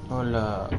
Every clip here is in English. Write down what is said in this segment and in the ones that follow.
Hola.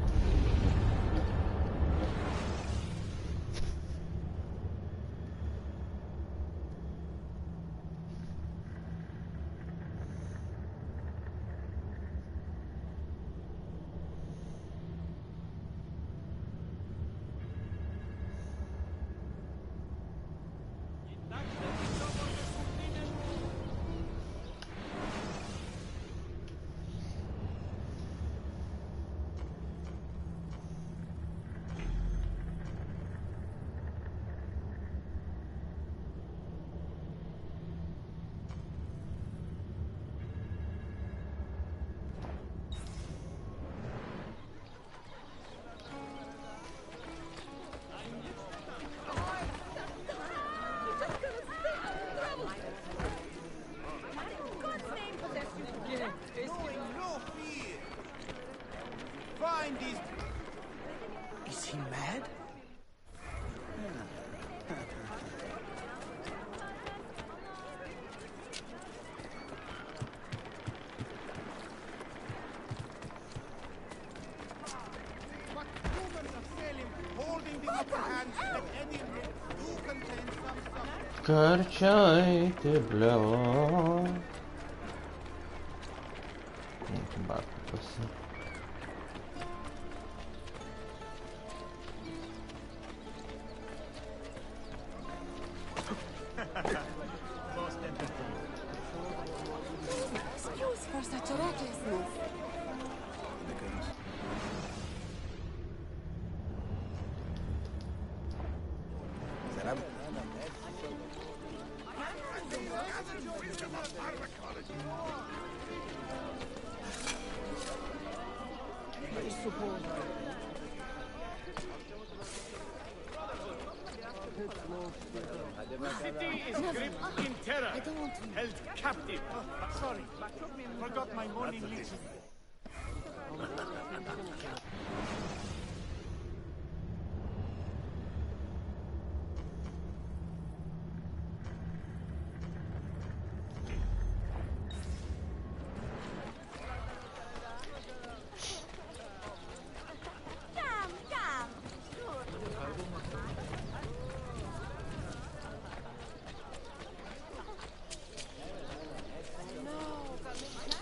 Is he mad? Качайте, бля. Бабка пасы. Excuse for such recklessness. City is gripped in terror, held captive. Sorry, forgot my morning litany.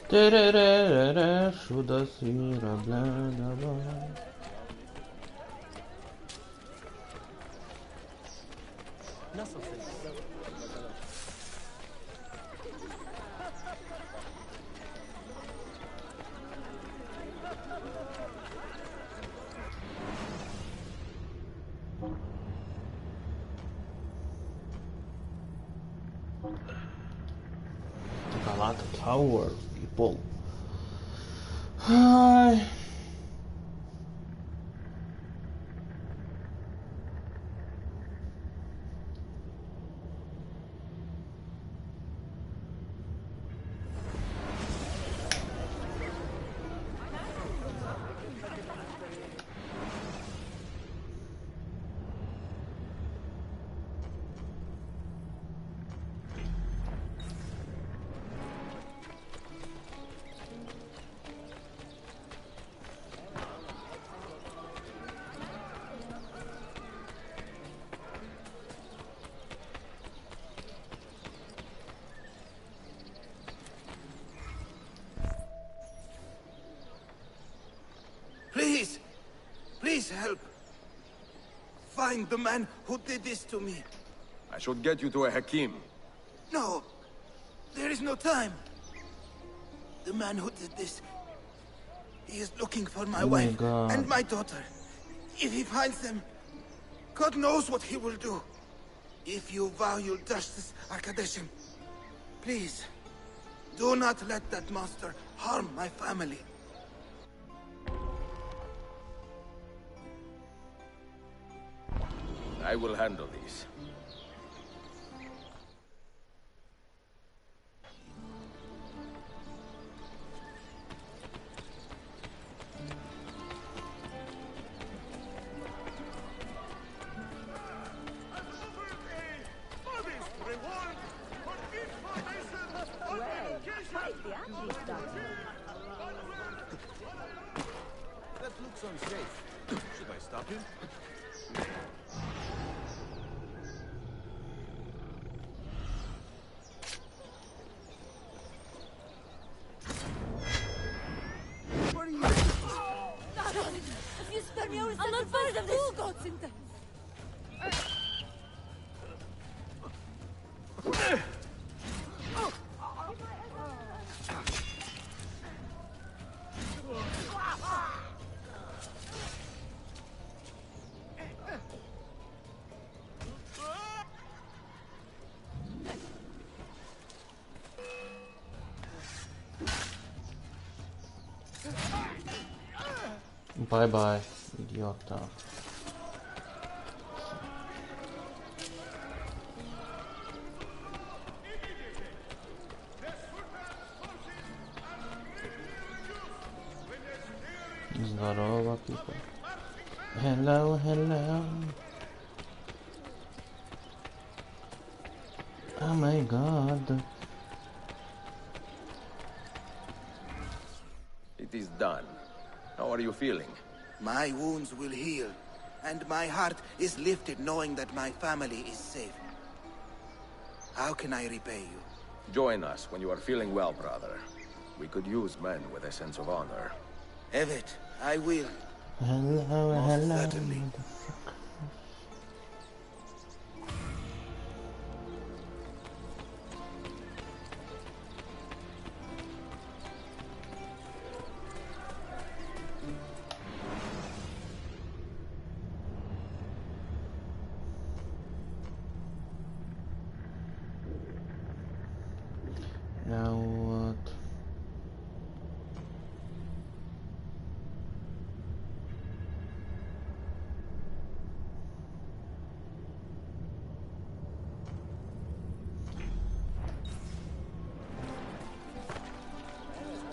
Теререрere, шуда сира, бля, давай. Galata Tower, people. Hi. Please! Please help! Find the man who did this to me. I should get you to a Hakim. No! There is no time! The man who did this... He is looking for my Oh my wife God. and my daughter. If he finds them, God knows what he will do. If you vow your justice, Arkadeshim, please, do not let that monster harm my family. I will handle these. looks unsafe. Should I stop him? What are you? If you spare me, I will not part of this. Gods in them. Bye bye, idiota. Здорово, people. Hello, hello. Oh my god. It is done. How are you feeling? My wounds will heal, and my heart is lifted knowing that my family is safe. How can I repay you? Join us when you are feeling well, brother. We could use men with a sense of honor. Evet, I will. Hello, Most hello. certainly. Now what?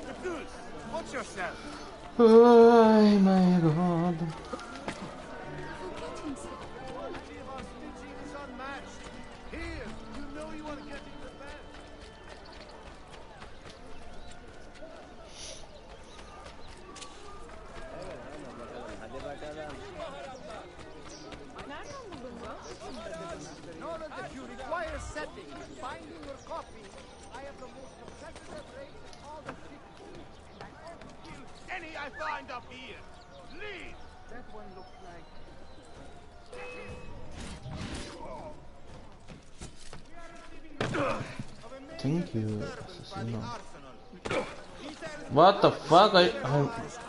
Refuse! Watch yourself! Oh my god. Any of our stitching is unmatched. Here! You know you are getting the best! None of the you require setting, binding or copying. I have the most competitive rate in all the cities. And I won't kill any I find up here. Leave! That one looks like... Thank you, assassino. What the fuck?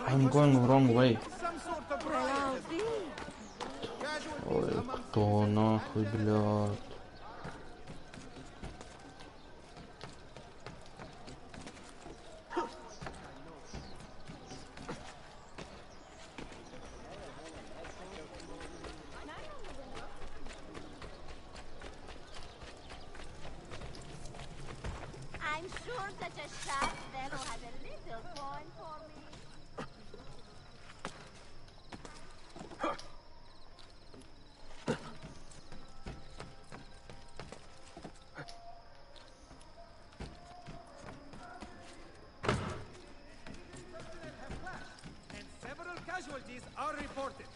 I'm going wrong way. Some sort of riot. Ой, кто нахуй, блядь? I'm sure such a sharp fellow has a little coin for me. And several casualties are reported.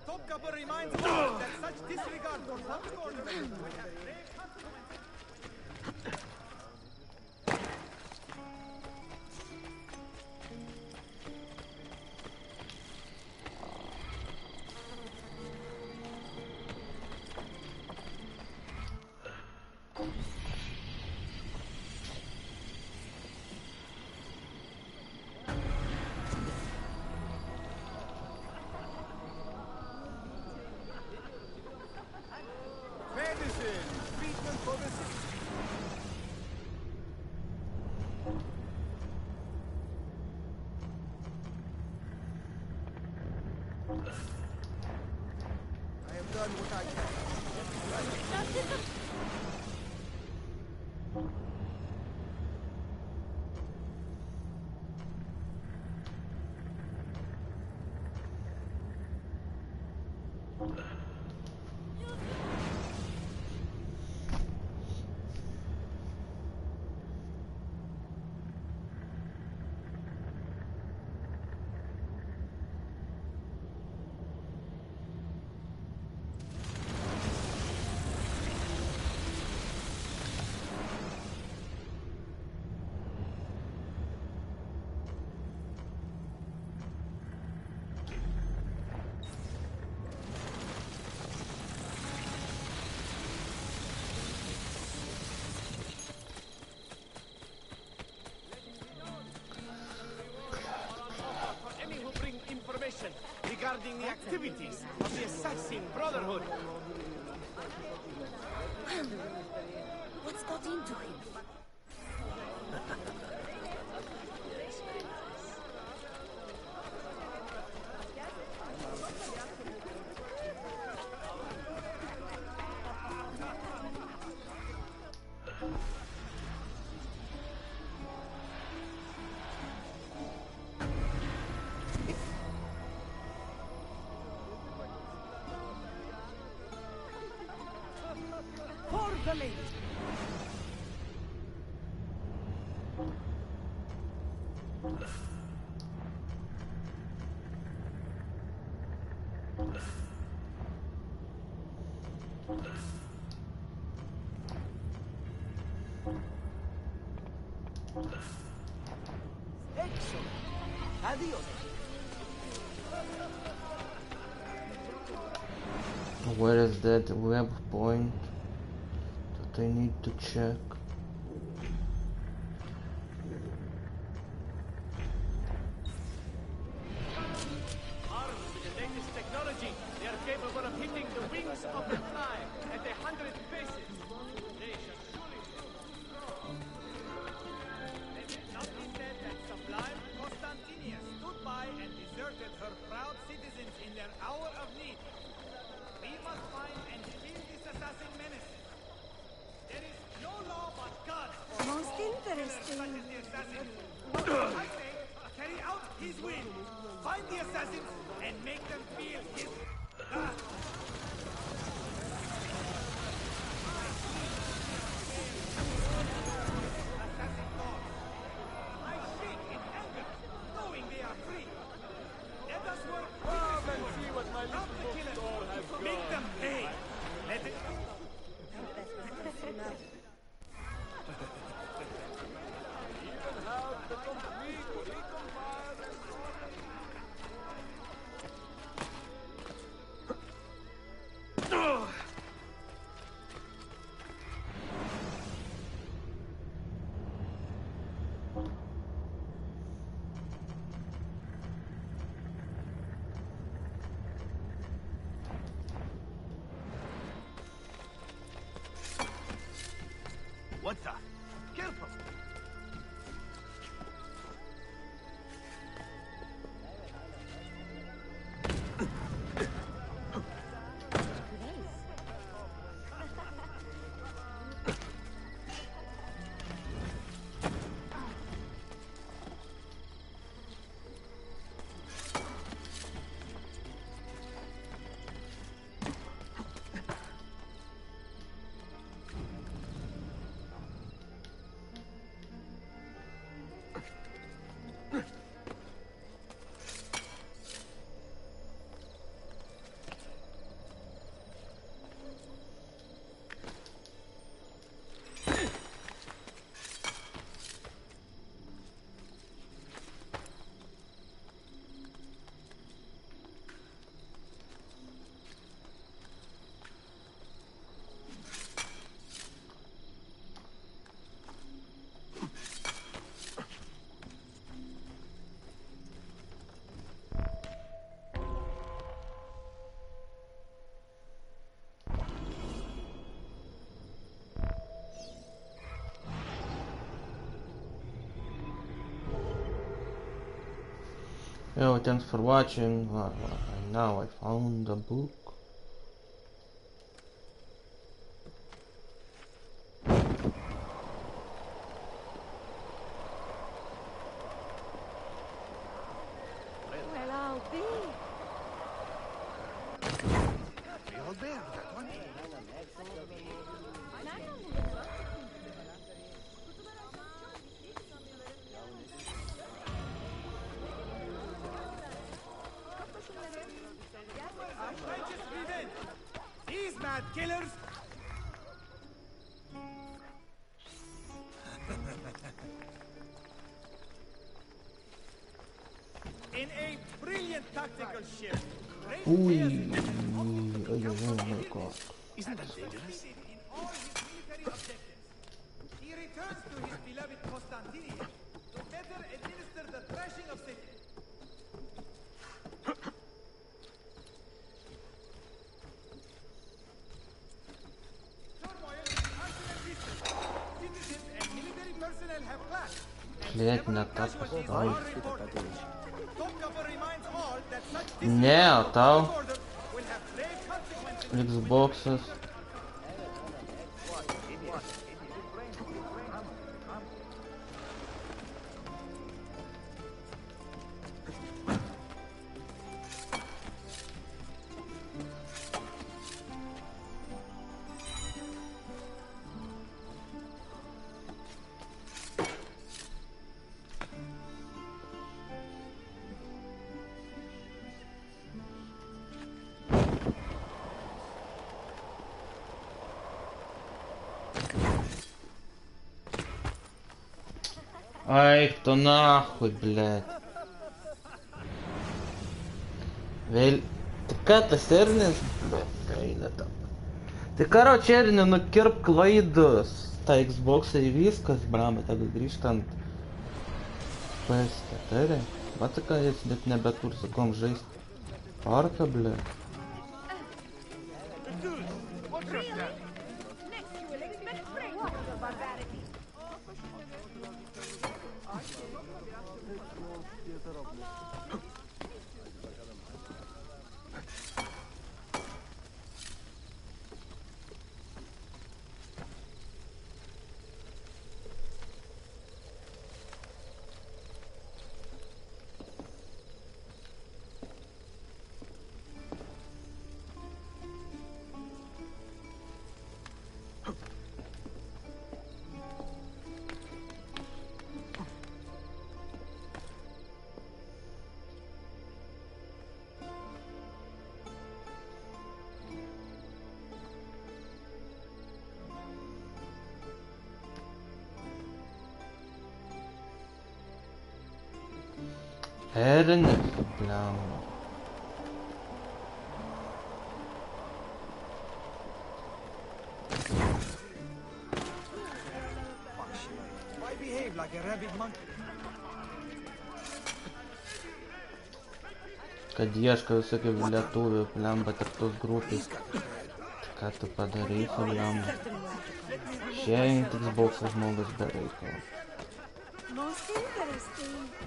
Topkapi reminds all that such disregard for public order will have grave consequences. Medicine! Treatment for the sick. I have done what I can. regarding the activities of the Assassin Brotherhood. What's got into him? For the lady. Excellent. Adios. Where is that web point that I need to check? Armed with the latest technology, they are capable of hitting the wings of the fly at 100 paces. They shall surely prove strong. Let it not be said that sublime Constantinia stood by and deserted her proud citizens in their hour of need. We must find and kill this assassin menace. There is no law but God. Most interesting. Such as the assassin. I say, carry out his will. Find the assassins and make them feel his. Assassin dogs. I shake in anger, knowing they are free. Let us work. Come and see what my little bookstore has got. Make them pay. Let it. Even have the complete recompile. What the? Careful! Yo, thanks for watching. Now I found the book. Well, I'll be. We all there with that one. Righteous revenge! These mad killers! In a brilliant tactical shift, great Ooh, players oh my god. Isn't that dangerous? in all his military objectives. He returns to his beloved Constantinia to better administer the thrashing of cities. Блять, не так поставить. Topkapi reminds all that such Не, а тау. disorder will have grave consequences. Xboxes. Ай, кто нахуй, блядь. Vėl. Tai ką tas Ernis, blядь, eina tam. Tai короче, Erni, nukirp klaidos. Ta Xbox ir viskas, brama, tagad grįžtant. PS4. Matai, ką jis net nebeturi su kom žaist. Parka, blядь. Next you will expect spring. What a barbarity. Ernis, blamba. Why behave like a rabid monkey? Kad ieško visokių lietuvių, blemba, tarp tos grupės. Ką tu padarysi, blemba? Šiandien Xbox žmogus be reikalo. Most interesting.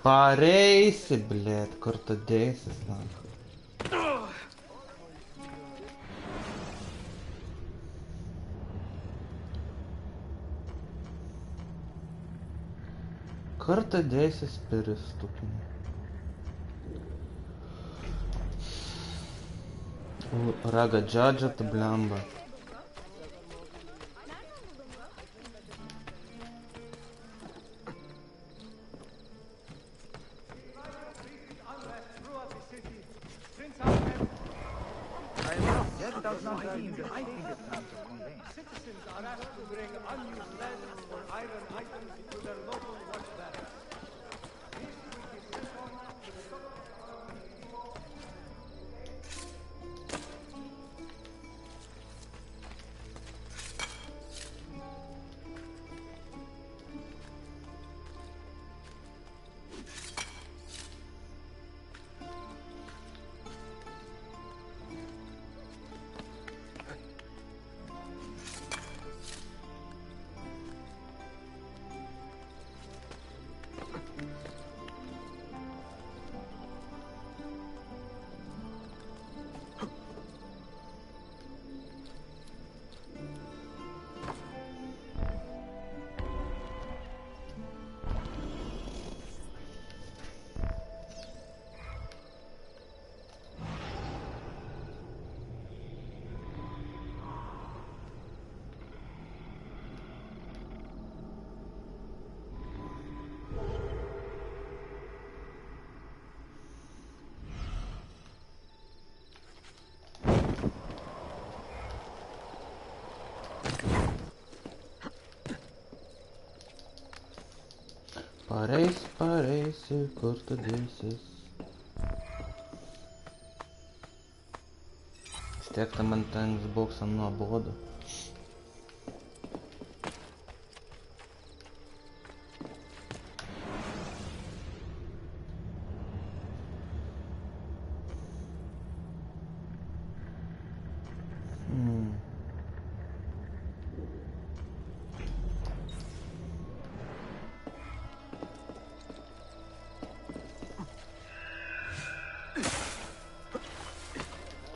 Pareisi, blėt, kur tu dėsis, nahui. Kur tu dėsis, piristukinė? Raga džadža, tu blemba. Citizens are asked to bring unused lead or iron items to their local watch barracks. This will be sent on to the dėsi, kur tu dėsis. Vis tiek tam man ten Xbox'ą nuobodu.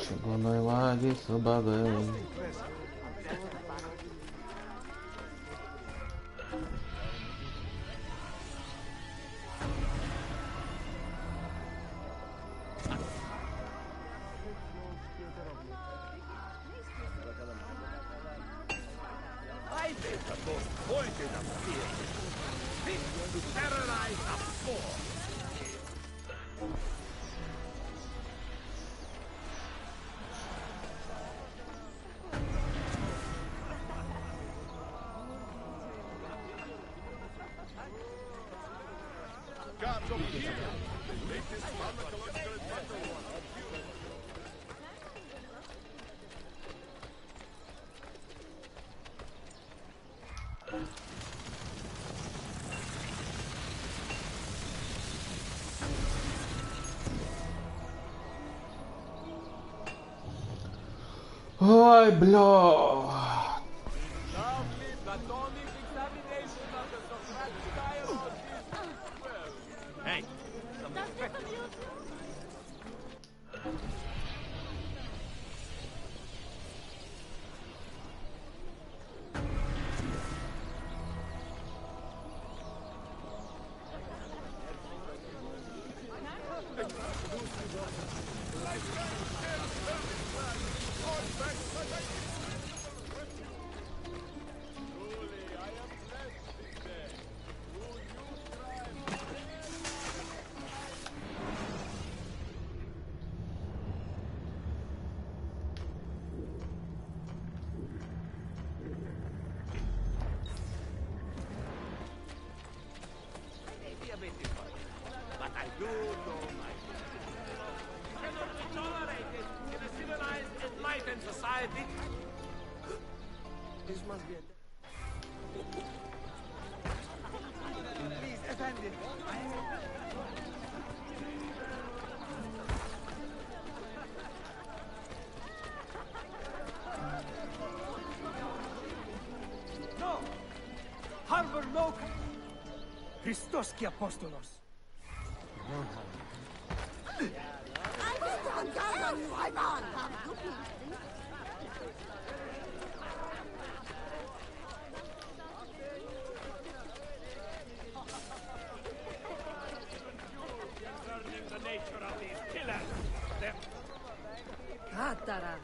Čigonoj vagys ubagai. Ой, бля. Lovely platonic examination of the Socratic dialogue is well. Hey, some respect. But I do know my you cannot be tolerated in a civilized, enlightened society. This must be a... Please, Effendi. No! Harbor local! Christos και Apóstolos. Learning the nature of these killers. Κάταρα.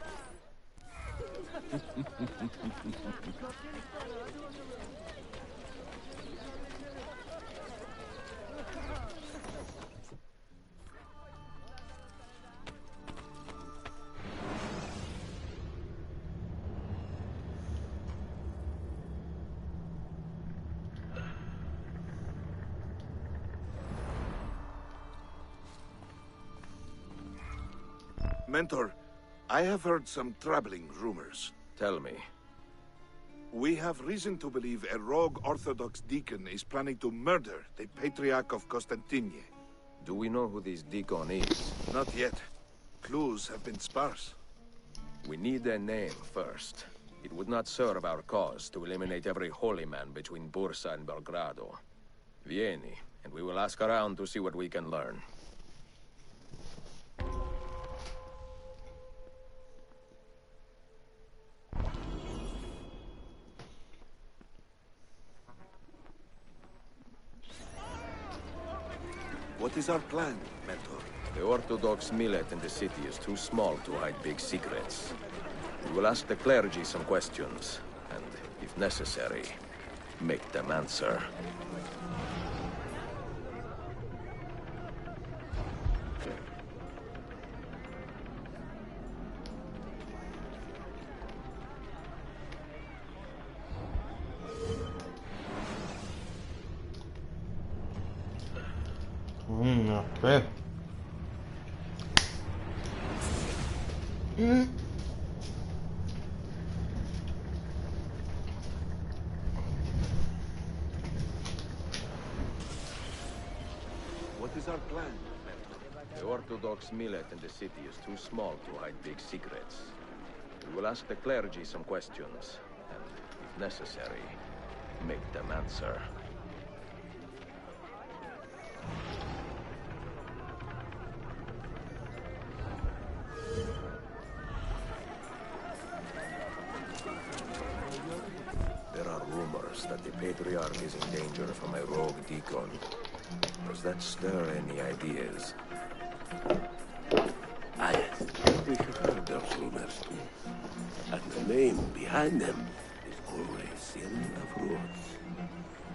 Mentor, I have heard some troubling rumors. Tell me. We have reason to believe a rogue Orthodox deacon is planning to murder the Patriarch of Constantine. Do we know who this deacon is? Not yet. Clues have been sparse. We need a name first. It would not serve our cause to eliminate every holy man between Bursa and Belgrado. Vieni, and we will ask around to see what we can learn. What is our plan, Mentor? The Orthodox millet in the city is too small to hide big secrets. We will ask the clergy some questions, and, if necessary, make them answer. Ve. What is our plan? The Orthodox millet in the city is too small to hide big secrets. We will ask the clergy some questions, and, if necessary, make them answer. There are rumors that the Patriarch is in danger from a rogue deacon. Does that stir any ideas? Ah, yes. We have heard those rumors too. And the name behind them is always Sin of Rhodes.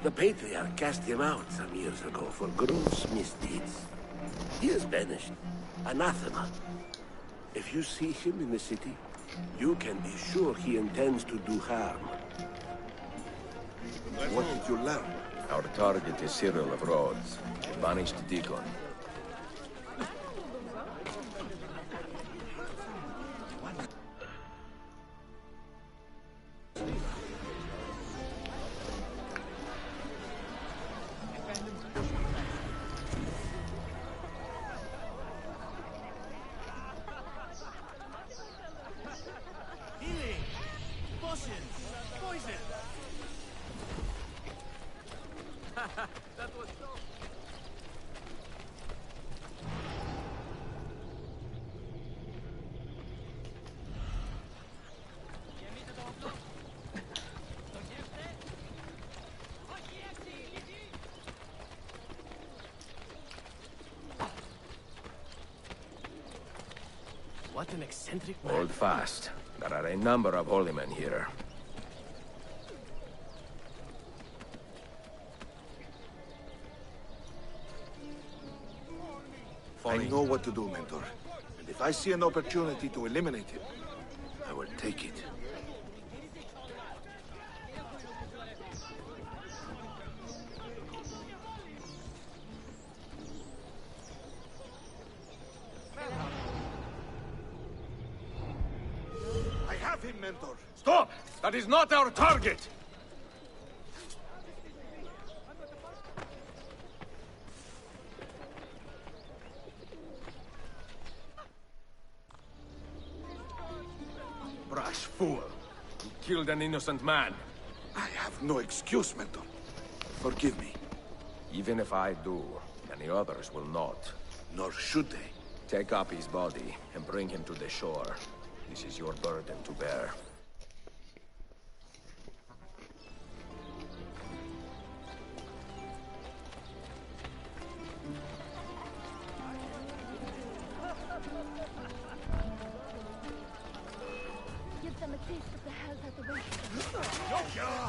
The Patriarch cast him out some years ago for gross misdeeds. He is banished. Anathema. If you see him in the city, you can be sure he intends to do harm. What did you learn? Our target is Cyril of Rhodes, a banished deacon. Healing! Potions! Poison! That was so... What an eccentric man. Hold fast. There are a number of holy men here. I know what to do, Mentor. And if I see an opportunity to eliminate him, I will take it. I have him, Mentor. Stop! That is not our target! Brash fool! You killed an innocent man. I have no excuse, Mentor. Forgive me. Even if I do, many others will not. Nor should they. Take up his body and bring him to the shore. This is your burden to bear. Give them a taste of the hell that awaits them.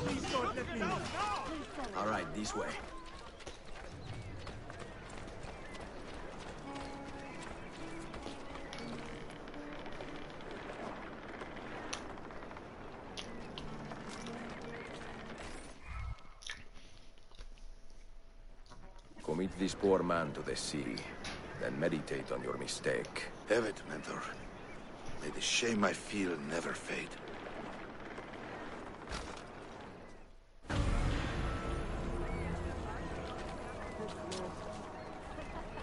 Please don't let me... All right, this way. Commit this poor man to the sea, then meditate on your mistake. Have it, Mentor. May the shame I feel never fade.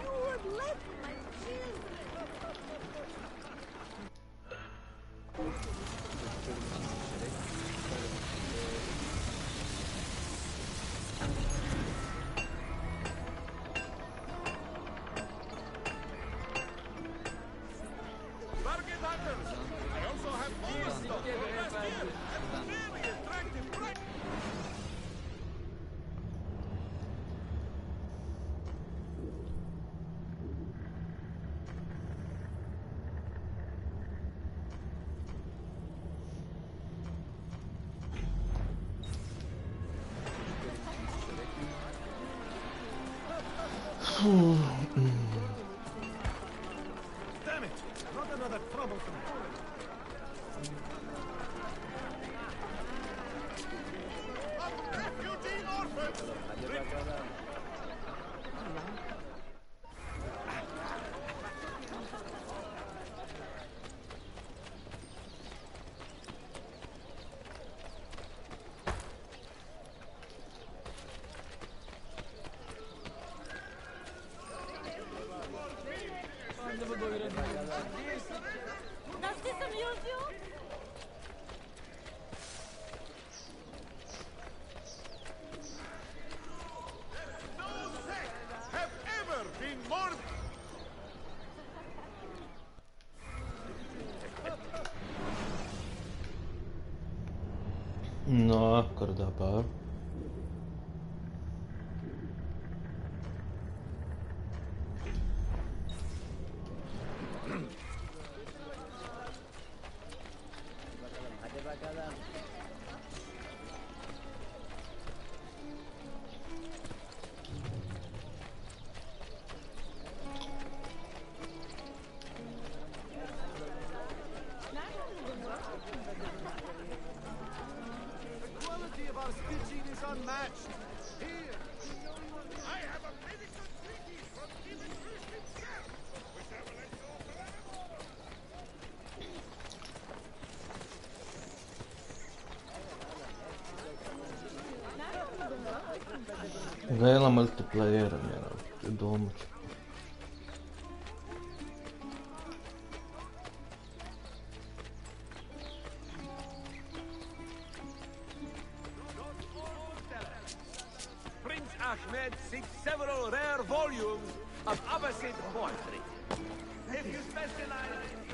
You would lick my children. Bargain hunters! I also have these stuff. Very attractive price. Damn it! Not another troublesome. Refugee orphans! No, acordapa. The quality of our stitching is unmatched. Here, I have a medical treaty from Demon Priest himself, which I will ensure forevermore. Gaila multiplayer nėra įdomu čia. Prince Ahmed seeks several rare volumes of Abbasid poetry. If you specialize in...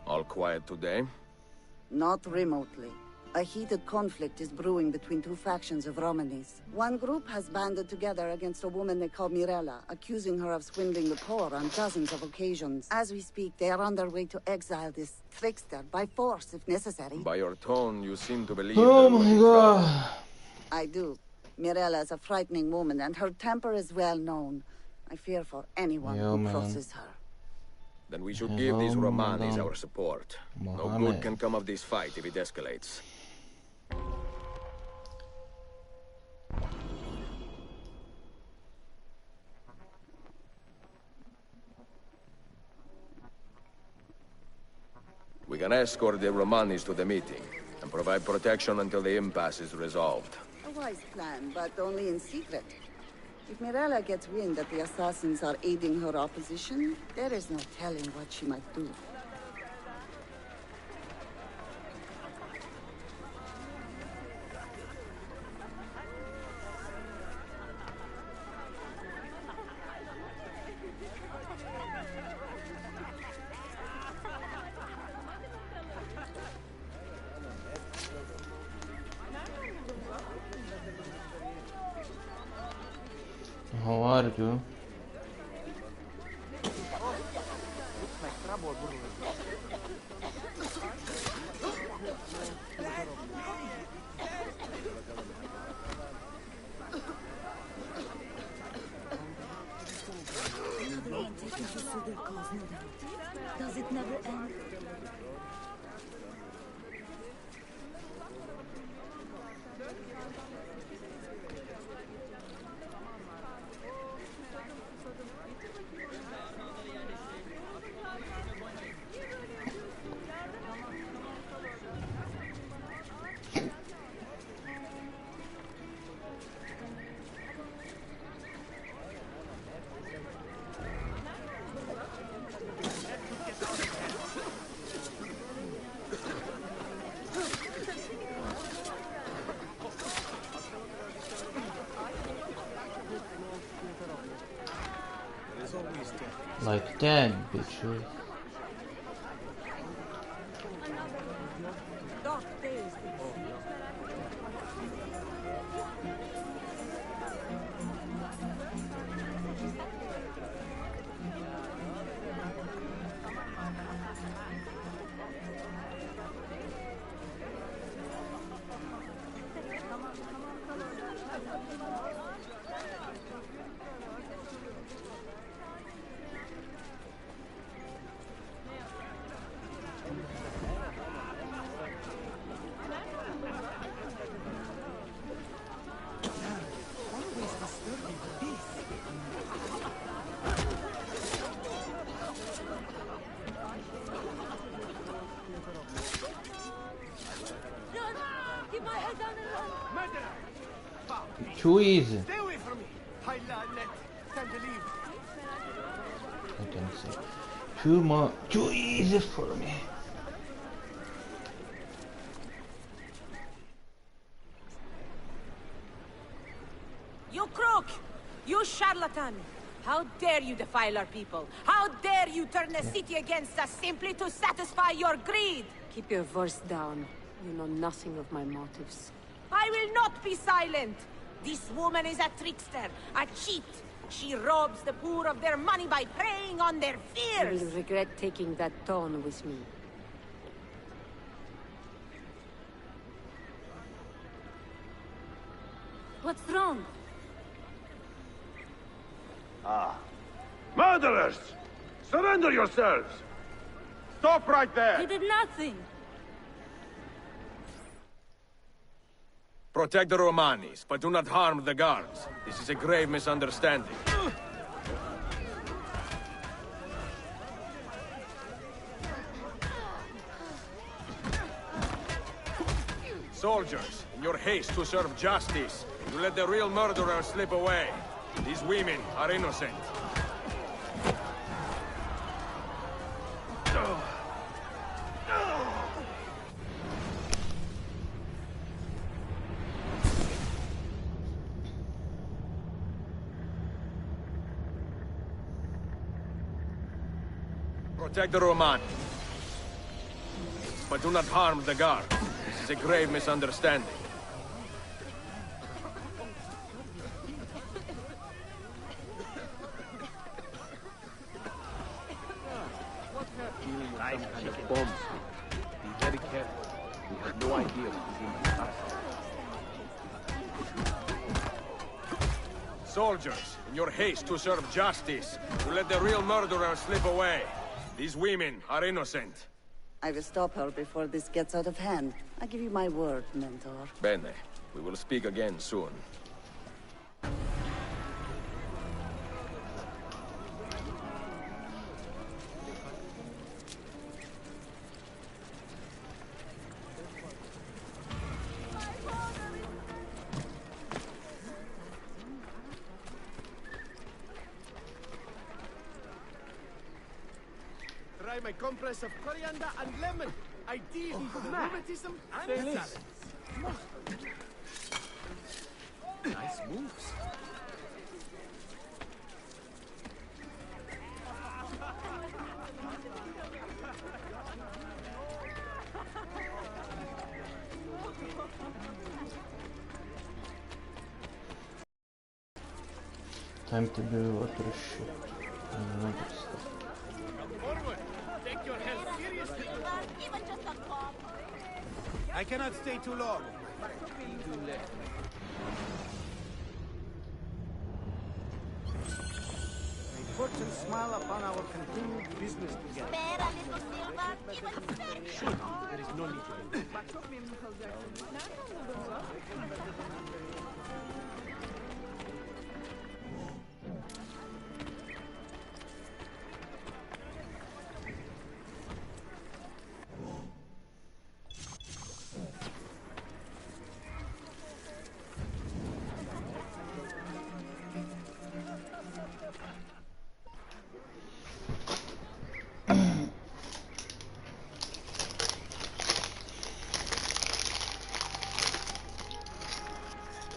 All quiet today? Not remotely. A heated conflict is brewing between two factions of Romanis. One group has banded together against a woman they call Mirella, accusing her of swindling the poor on dozens of occasions. As we speak, they are on their way to exile this trickster by force, if necessary. By your tone, you seem to believe Oh there will my be god. I do. Mirella is a frightening woman, and her temper is well known. I fear for anyone Yeah, who man. crosses her. Then we should give these Hello, Romanis madam. our support. No Mohammed. good can come of this fight if it escalates. We can escort the Romanis to the meeting and provide protection until the impasse is resolved. A wise plan, but only in secret. If Mirella gets wind that the assassins are aiding her opposition, there is no telling what she might do. How are you? Does it never end? Like 10 bitches. Medina! Too easy. Stay away from me! Time to leave. I can see. Too easy for me. You crook! You charlatan! How dare you defile our people? How dare you turn the city against us simply to satisfy your greed? Keep your voice down. You know nothing of my motives. I will not be silent! This woman is a trickster, a cheat! She robs the poor of their money by preying on their You fears! will regret taking that tone with me. What's wrong? Murderers! Surrender yourselves! Stop right there! You did nothing! Protect the Romanis, but do not harm the guards. This is a grave misunderstanding. Soldiers, in your haste to serve justice, you let the real murderer slip away. These women are innocent. Protect the Romani. But do not harm the guard. This is a grave misunderstanding. Bombs. Be very careful. We have no idea who's in this house. Soldiers, in your haste to serve justice, you let the real murderer slip away. These women are innocent. I will stop her before this gets out of hand. I give you my word, Mentor. Bene. We will speak again soon. Try my compress of coriander and lemon. Ideal for rheumatism and salads. Nice moves. Time to do other shit. Another stuff. Forward. Take your health seriously. Even just a cop. I cannot stay too long. May fortune smile upon our continued business together. Spare a little silver, even cent. There is no need to do.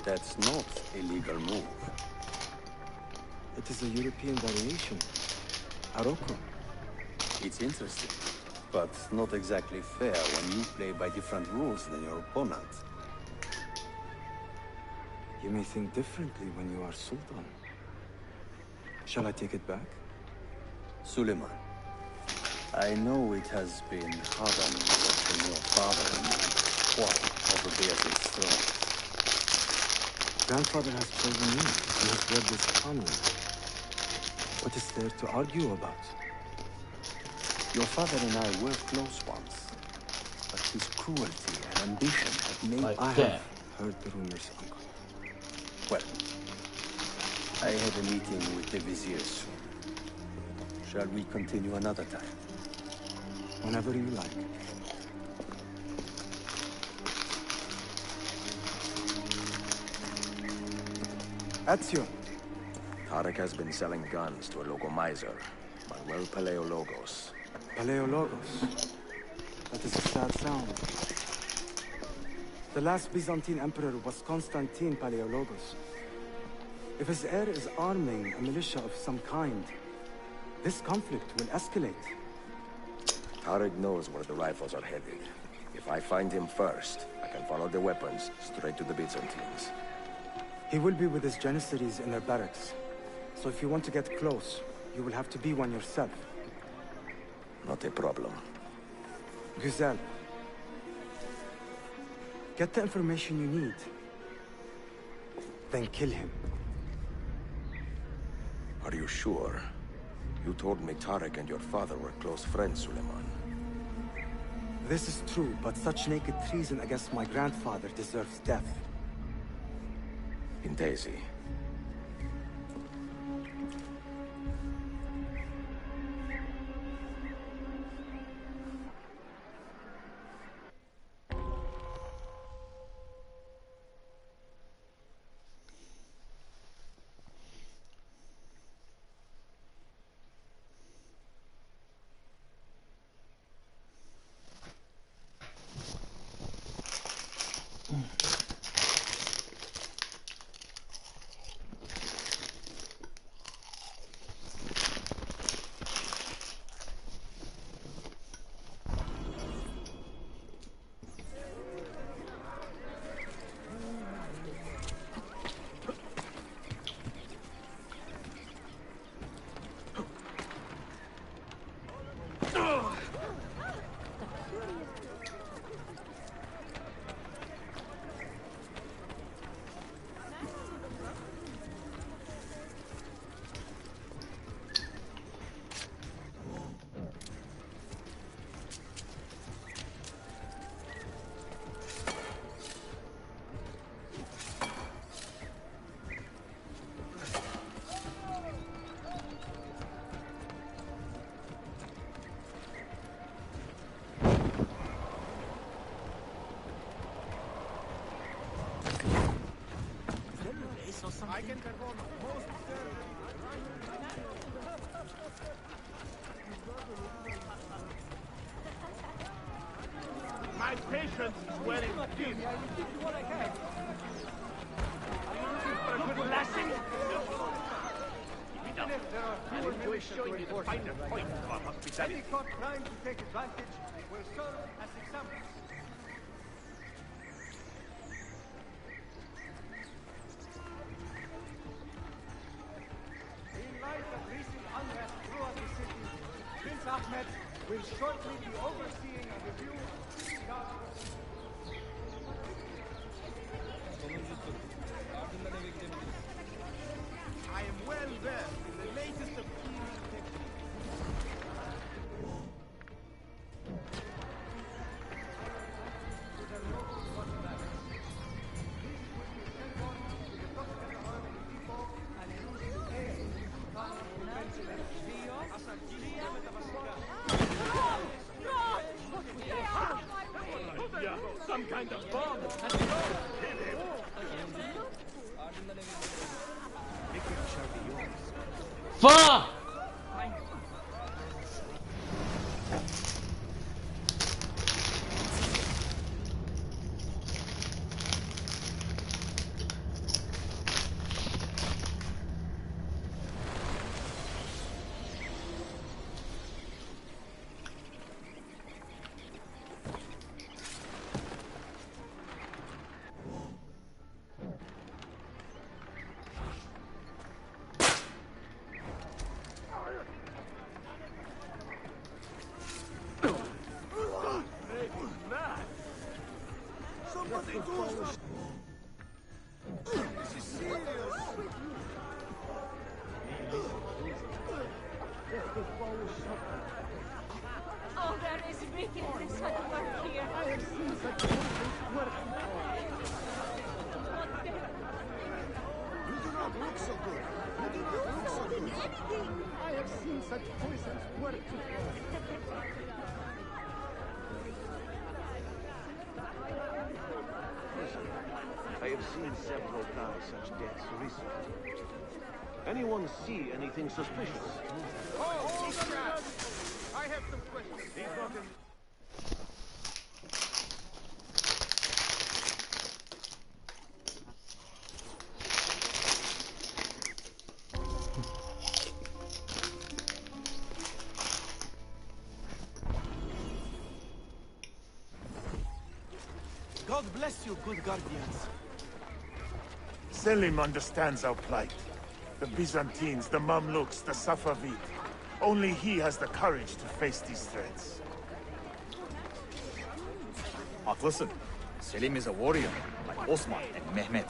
That's not a legal move. It is a European variation. Aroko. It's interesting, but not exactly fair when you play by different rules than your opponent. You may think differently when you are Sultan. Shall I take it back? Suleiman, I know it has been hard on you watching your father and quite over Beatrice's throne. Grandfather has chosen me. He has brought this upon me. What is there to argue about? Your father and I were close once, but his cruelty and ambition have made... I have heard the rumors, Uncle. Well, I have a meeting with the Vizier soon. Shall we continue another time? Whenever you like. Ezio, Tarek has been selling guns to a local miser, Manuel Paleologos. Paleologos. That is a sad sound. The last Byzantine emperor was Constantine Paleologos. If his heir is arming a militia of some kind, this conflict will escalate. Tarek knows where the rifles are headed. If I find him first, I can follow the weapons straight to the Byzantines. He will be with his Janissaries in their barracks. So if you want to get close, you will have to be one yourself. Not a problem. Güzel. Get the information you need. Then kill him. Are you sure? You told me Tarek and your father were close friends, Suleiman. This is true, but such naked treason against my grandfather deserves death. Intesi. I can perform most my patience is wearing thin. I will give you what I can. Are you looking for a good lashing? I will enjoy showing you the finer point of our hospitality. Any caught trying to take advantage will serve as examples. Ahmed will shortly be overseeing a review. I am well versed in the latest of healing techniques. Some kind of bomb. Fuck! Oh, there is wickedness at work here. I have seen such work. You do not look so good. You do not look so good. I have seen such poisons work. I have seen several times such deaths recently. Anyone see anything suspicious? Hold the rat! I have some questions. He's not in... God bless you, good guardians. Selim understands our plight. The Byzantines, the Mamluks, the Safavid. Only he has the courage to face these threats. Haklısın. Selim is a warrior, like Osman and Mehmet.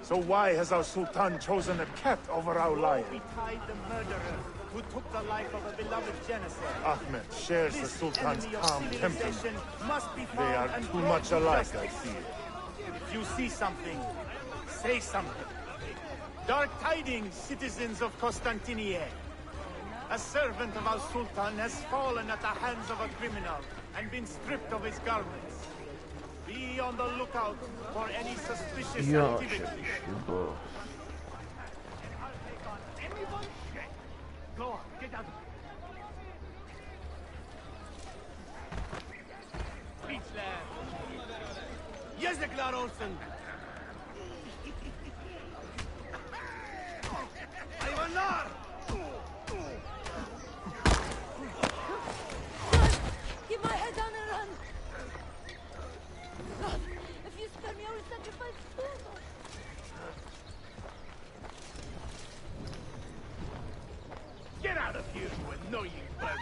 So why has our Sultan chosen a cat over our lion? We tied the murderer who took the life of a beloved Janissary. Ahmed shares the This Sultan's enemy of calm civilization temperament. must be They found are and too brought much to alike, I justice. fear. If you see something, say something. Dark tidings, citizens of Constantinople. A servant of our Sultan has fallen at the hands of a criminal and been stripped of his garments. Be on the lookout for any suspicious Ya activity. işte bu. Go on, get out. Speechler. Yazıklar olsun. Hayvanlar! Keep my head down and run! God, if you spare me, I will sacrifice Susan. Get out of here, you annoying vermin!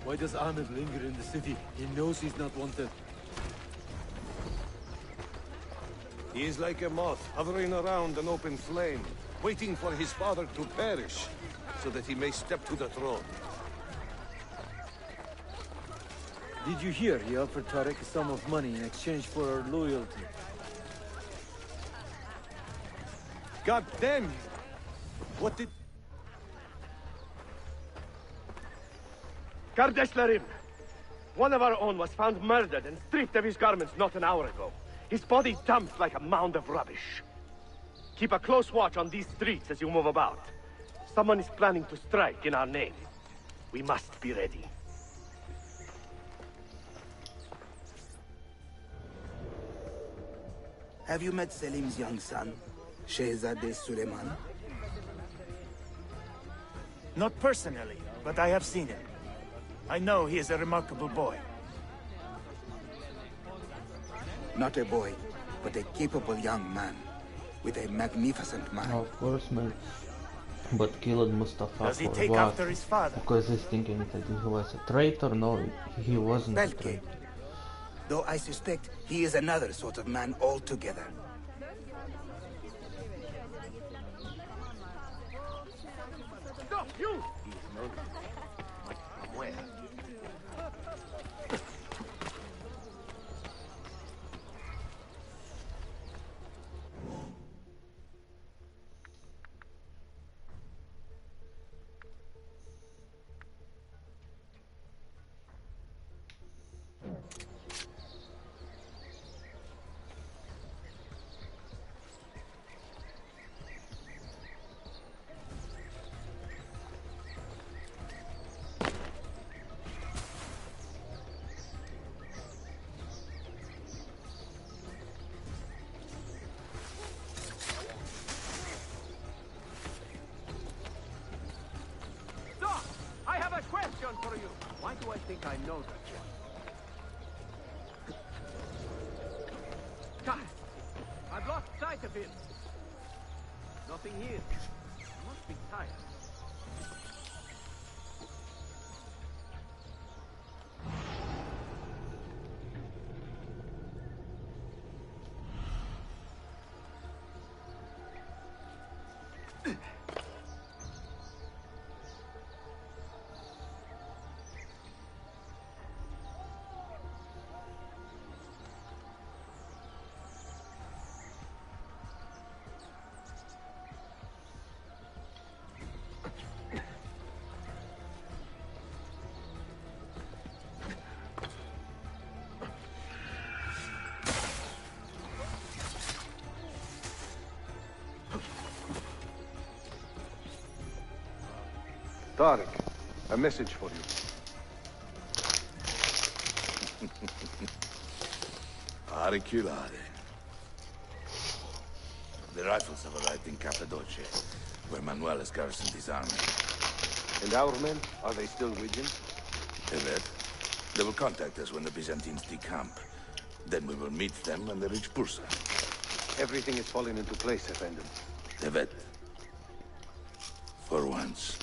Why does Ahmed linger in the city? He knows he's not wanted. He is like a moth hovering around an open flame, waiting for his father to perish, so that he may step to the throne. Did you hear he offered Tarek a sum of money in exchange for our loyalty? God damn you! What did... Kardeşlerim! One of our own was found murdered and stripped of his garments not an hour ago. His body dumped like a mound of rubbish. Keep a close watch on these streets as you move about. Someone is planning to strike in our name. We must be ready. Have you met Selim's young son, Shehzadeh Suleiman? Not personally, but I have seen him. I know he is a remarkable boy. Not a boy, but a capable young man, with a magnificent mind. Of course, man. But killed Mustafa Does he for take what? after his father? Because he's thinking that he was a traitor. No, he wasn't a Belke. traitor. Though I suspect he is another sort of man altogether. Stop, you! Where? Stop! I have a question for you. Why do I think I know that one? God, I've lost sight of him. Nothing here. He must be tired. Tarek, a message for you. Areculare. The rifles have arrived in Cappadocia, where Manuel has garrisoned his army. And our men, are they still with him? Evet. They will contact us when the Byzantines decamp. Then we will meet them when they reach Bursa. Everything is falling into place, Effendim. Evet. For once.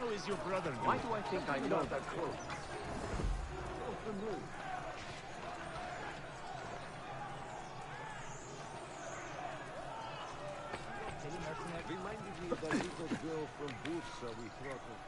How is your brother doing? Why do I think I know that quote? Reminded me of that little girl from Bursa we throttled.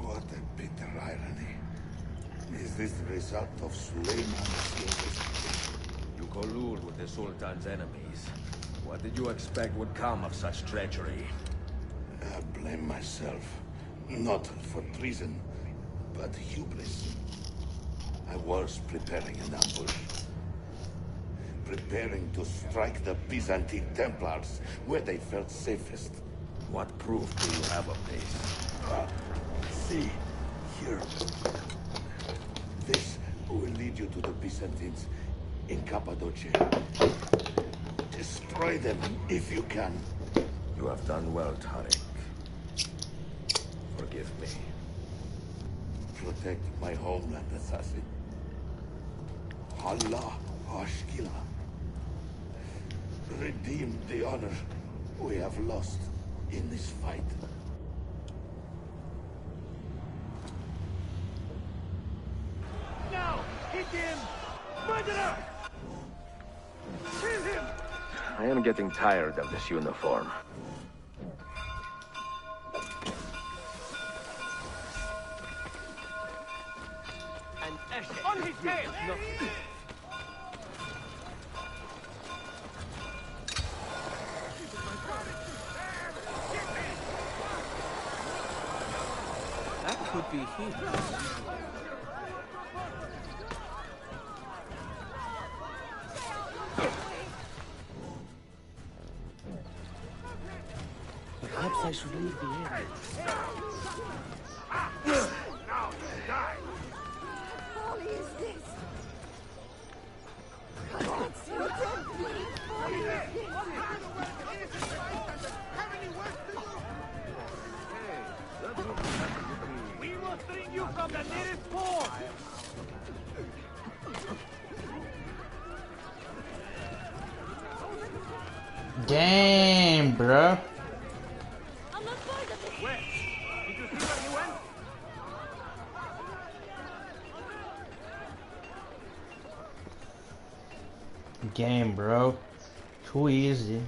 What a bitter irony. Is this the result of Suleiman's investigation? You collude with the Sultan's enemies. What did you expect would come of such treachery? I blame myself. Not for treason, but hubris. I was preparing an ambush. Preparing to strike the Byzantine Templars where they felt safest. What proof do you have of this? See, here. This will lead you to the Byzantines in Cappadocia. Destroy them if you can. You have done well, Tarek. Forgive me. Protect my homeland, assassin. Allah Ashkila. Redeem the honor we have lost in this fight. Now! Hit him! Murderer! Kill him! I am getting tired of this uniform. And Eshe on his tail! That could be he. Perhaps I should leave the area. Now you die! Holy is this? God, it's your dead, please. Holy is this? We must bring you from the nearest port! Damn, bro. Where? Did you see where he went? Game, bro. Too easy.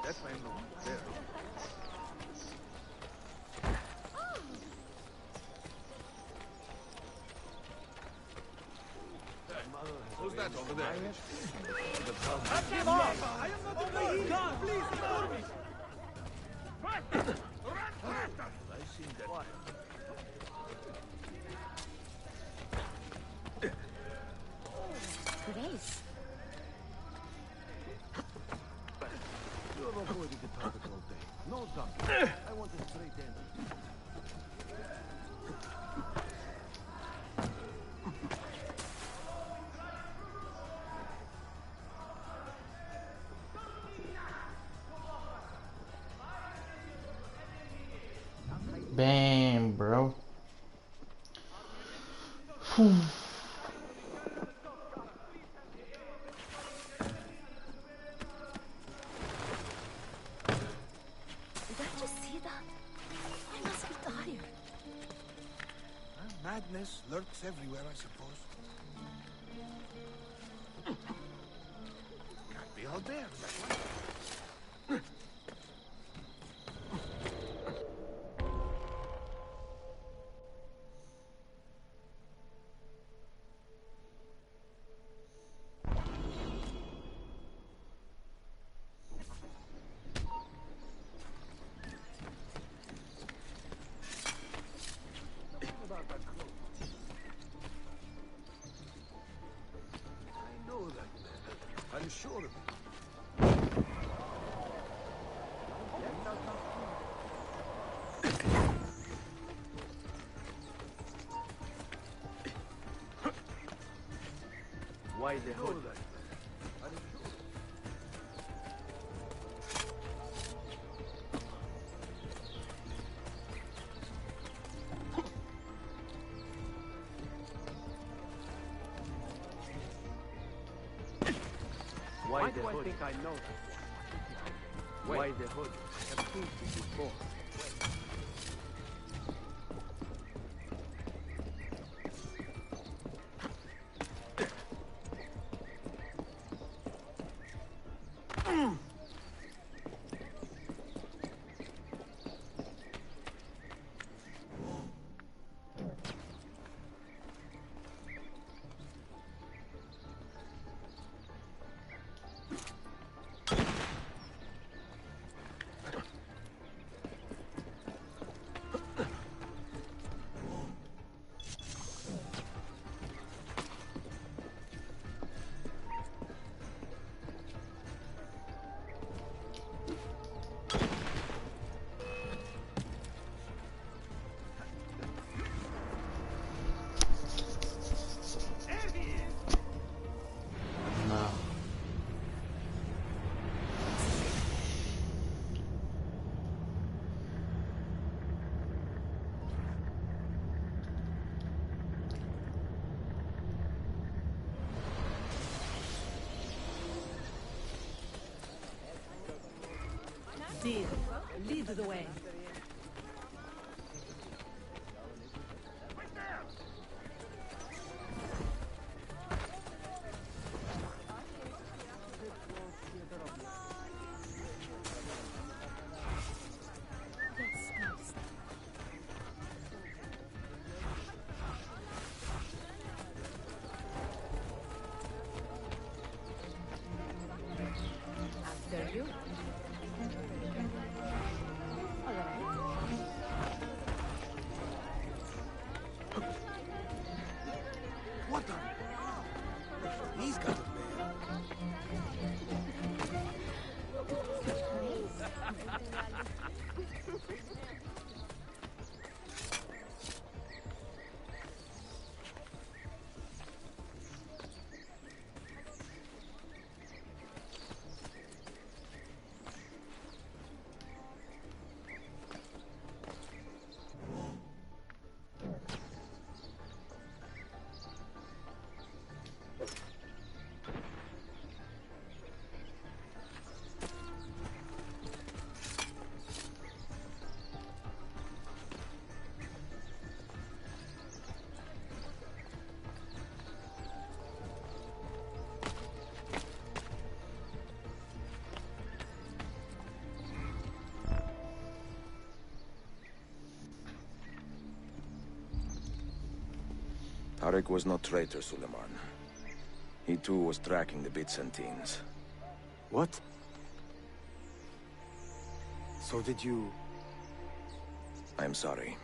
That man looks there. Who's that over there? Him off! I am not the lead! God, please, ignore me! I seen that. What? Grace. You're avoiding the topic all day. No dump. I want a straight answer. Bam, bro. Phew. Did I just see that? I must be tired. Madness lurks everywhere, I suppose. Can't be all there. I know that man. I'm sure of it. Why the hood? Why do I think I know that? Why the hood? I have seen this before. No. Deal. Lead the way. After you. All right. What the? He's got it, man. Tarek was no traitor, Suleiman. He too was tracking the Byzantines. What? So did you... I'm sorry.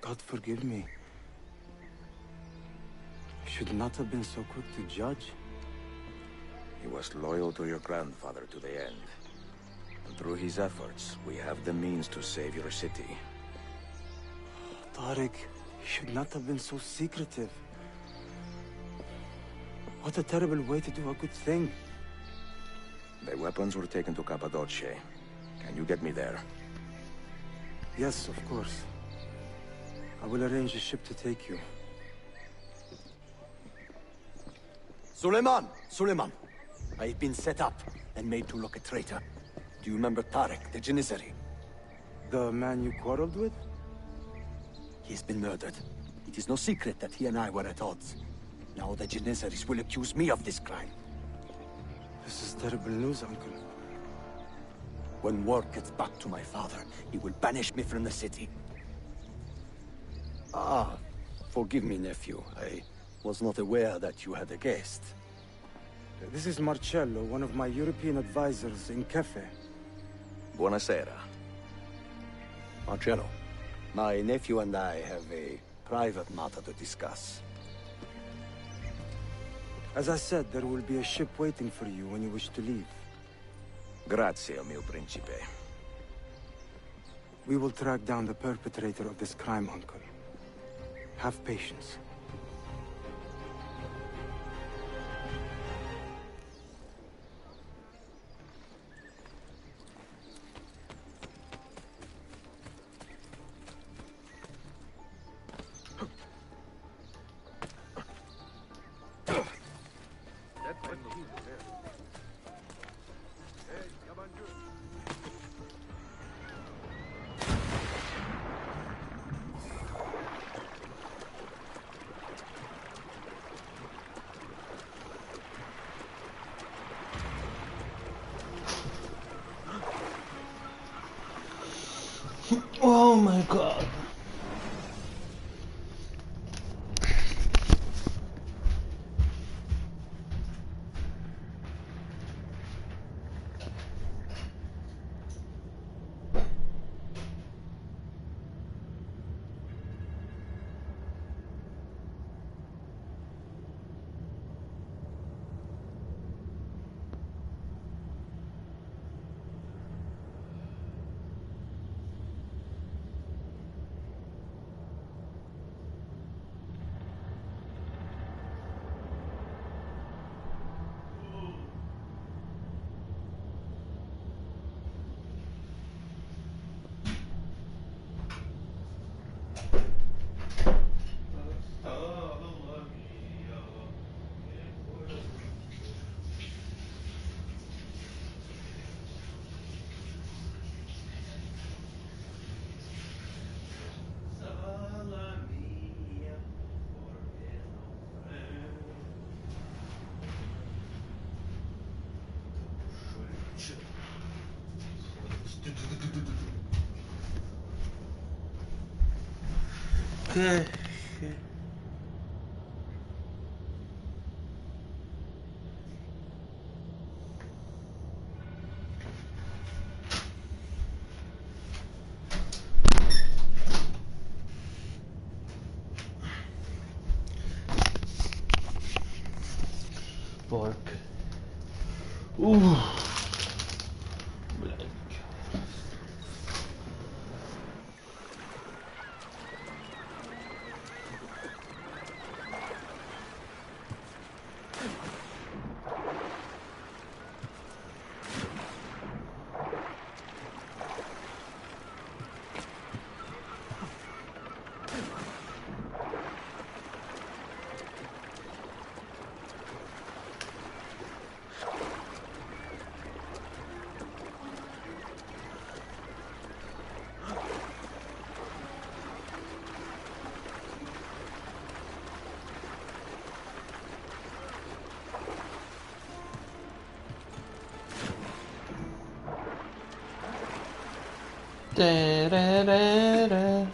God forgive me. I should not have been so quick to judge. He was loyal to your grandfather to the end. And through his efforts, we have the means to save your city. Tariq, you should not have been so secretive. What a terrible way to do a good thing. The weapons were taken to Cappadocia. Can you get me there? Yes, of course. I will arrange a ship to take you. Suleiman! Suleiman! I've been set up and made to look a traitor. Do you remember Tarek, the Janissary? The man you quarreled with? He's been murdered. It is no secret that he and I were at odds. Now the Janissaries will accuse me of this crime. This is terrible news, Uncle. When word gets back to my father, he will banish me from the city. Ah, forgive me, nephew. I was not aware that you had a guest. This is Marcello, one of my European advisors in Cafe. Buonasera. Marcello, my nephew and I have a private matter to discuss. As I said, there will be a ship waiting for you when you wish to leave. Grazie, mio principe. We will track down the perpetrator of this crime, Uncle. Have patience. Oh my god. Okay. Pork. Ooh. Da, da, da, da.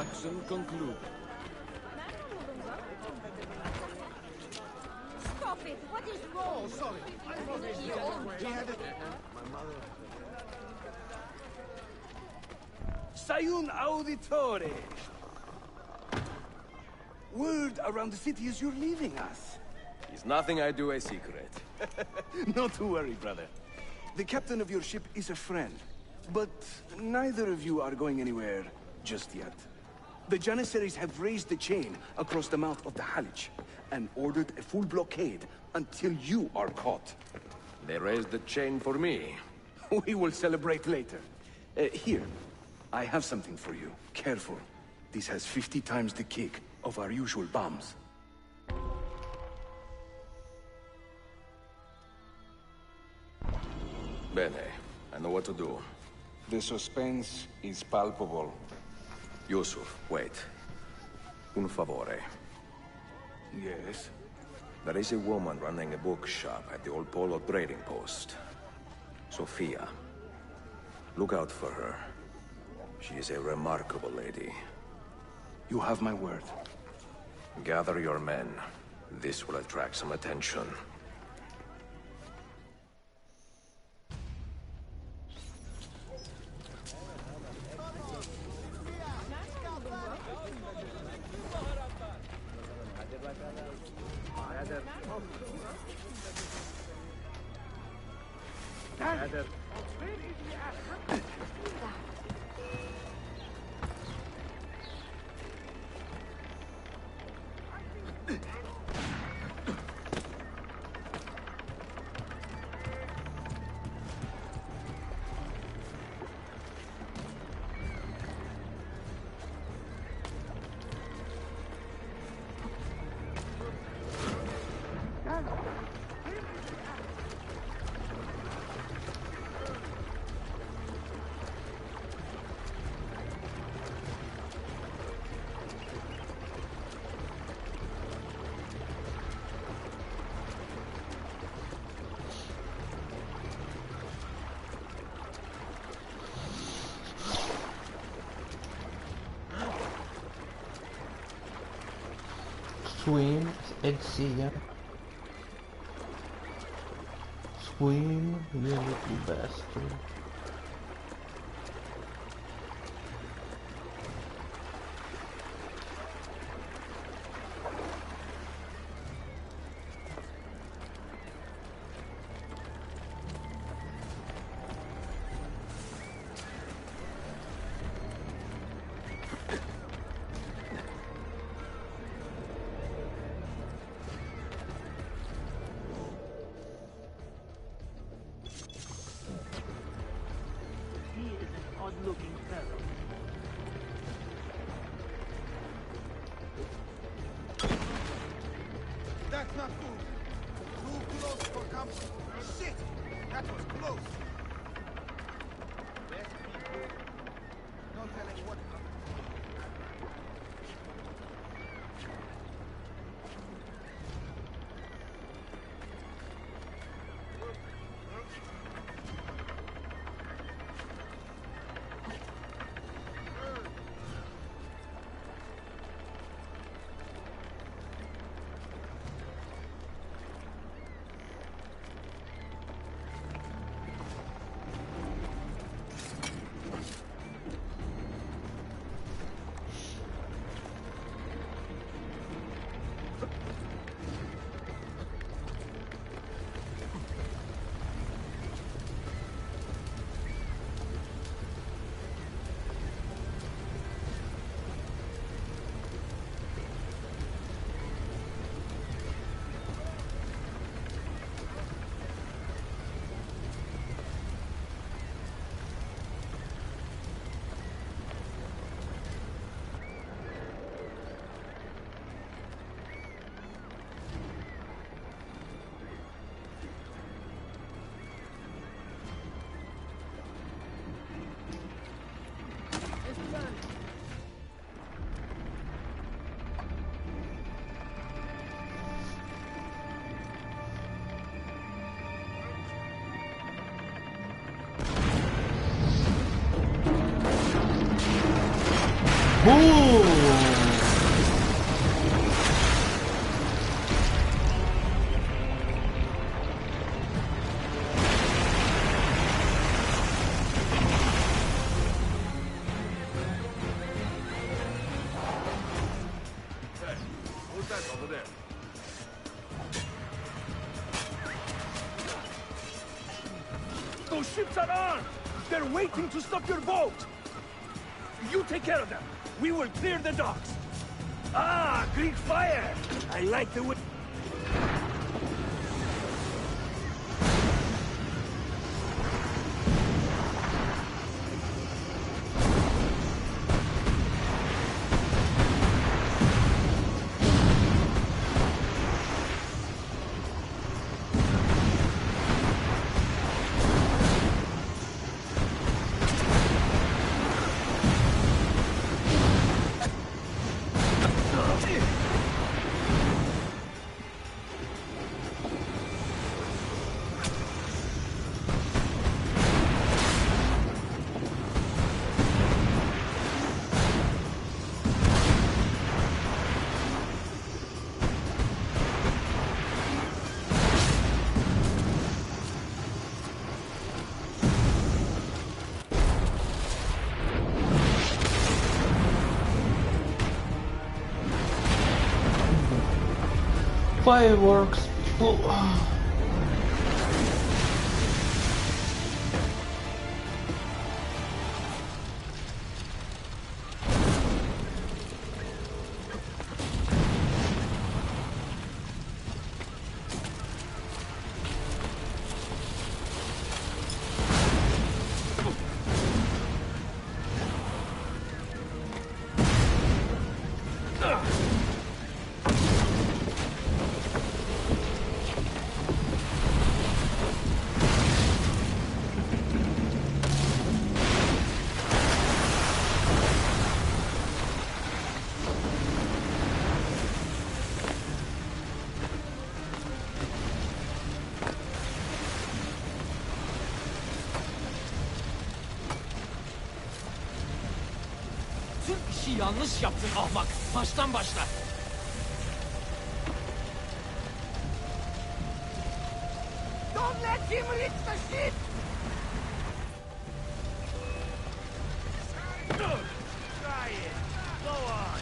Transaction concluded. Stop it! What is wrong? Oh, sorry. Sayun Auditore. Word around the city is you're leaving us. Is nothing I do a secret. Not to worry, brother. The captain of your ship is a friend, but neither of you are going anywhere just yet. The Janissaries have raised the chain across the mouth of the Halich and ordered a full blockade until you are caught. They raised the chain for me. We will celebrate later. Here, I have something for you. Careful. This has 50 times the kick of our usual bombs. Bene, I know what to do. The suspense is palpable. Yusuf, wait. Un favore. Yes? There is a woman running a bookshop at the Old Polo trading post. Sophia. Look out for her. She is a remarkable lady. You have my word. Gather your men. This will attract some attention. Swim and see. Swim, you little bastard. Looking fellow. That's not good. Too close for comfort. Shit! That was close. Best people. No telling what happened. How's that over there? Those ships are armed! They're waiting to stop your boat! You take care of them. We will clear the docks. Ah, Greek fire! I like the way... Fireworks. Oh. İşi yanlış yaptın ahmak. Baştan başla. Don't let him reach the ship! Try it. Go on.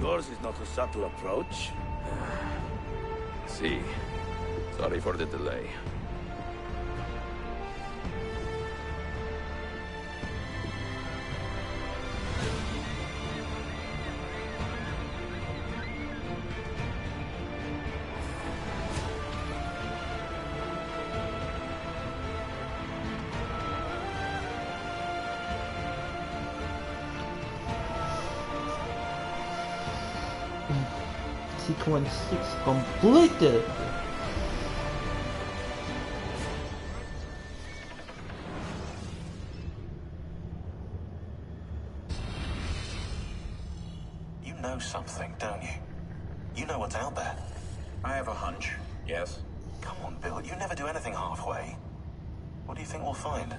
Yours is not a subtle approach. See. Sorry for the delay. Sequence 6 completed! You know something, don't you? You know what's out there. I have a hunch, yes? Come on, Bill, you never do anything halfway. What do you think we'll find?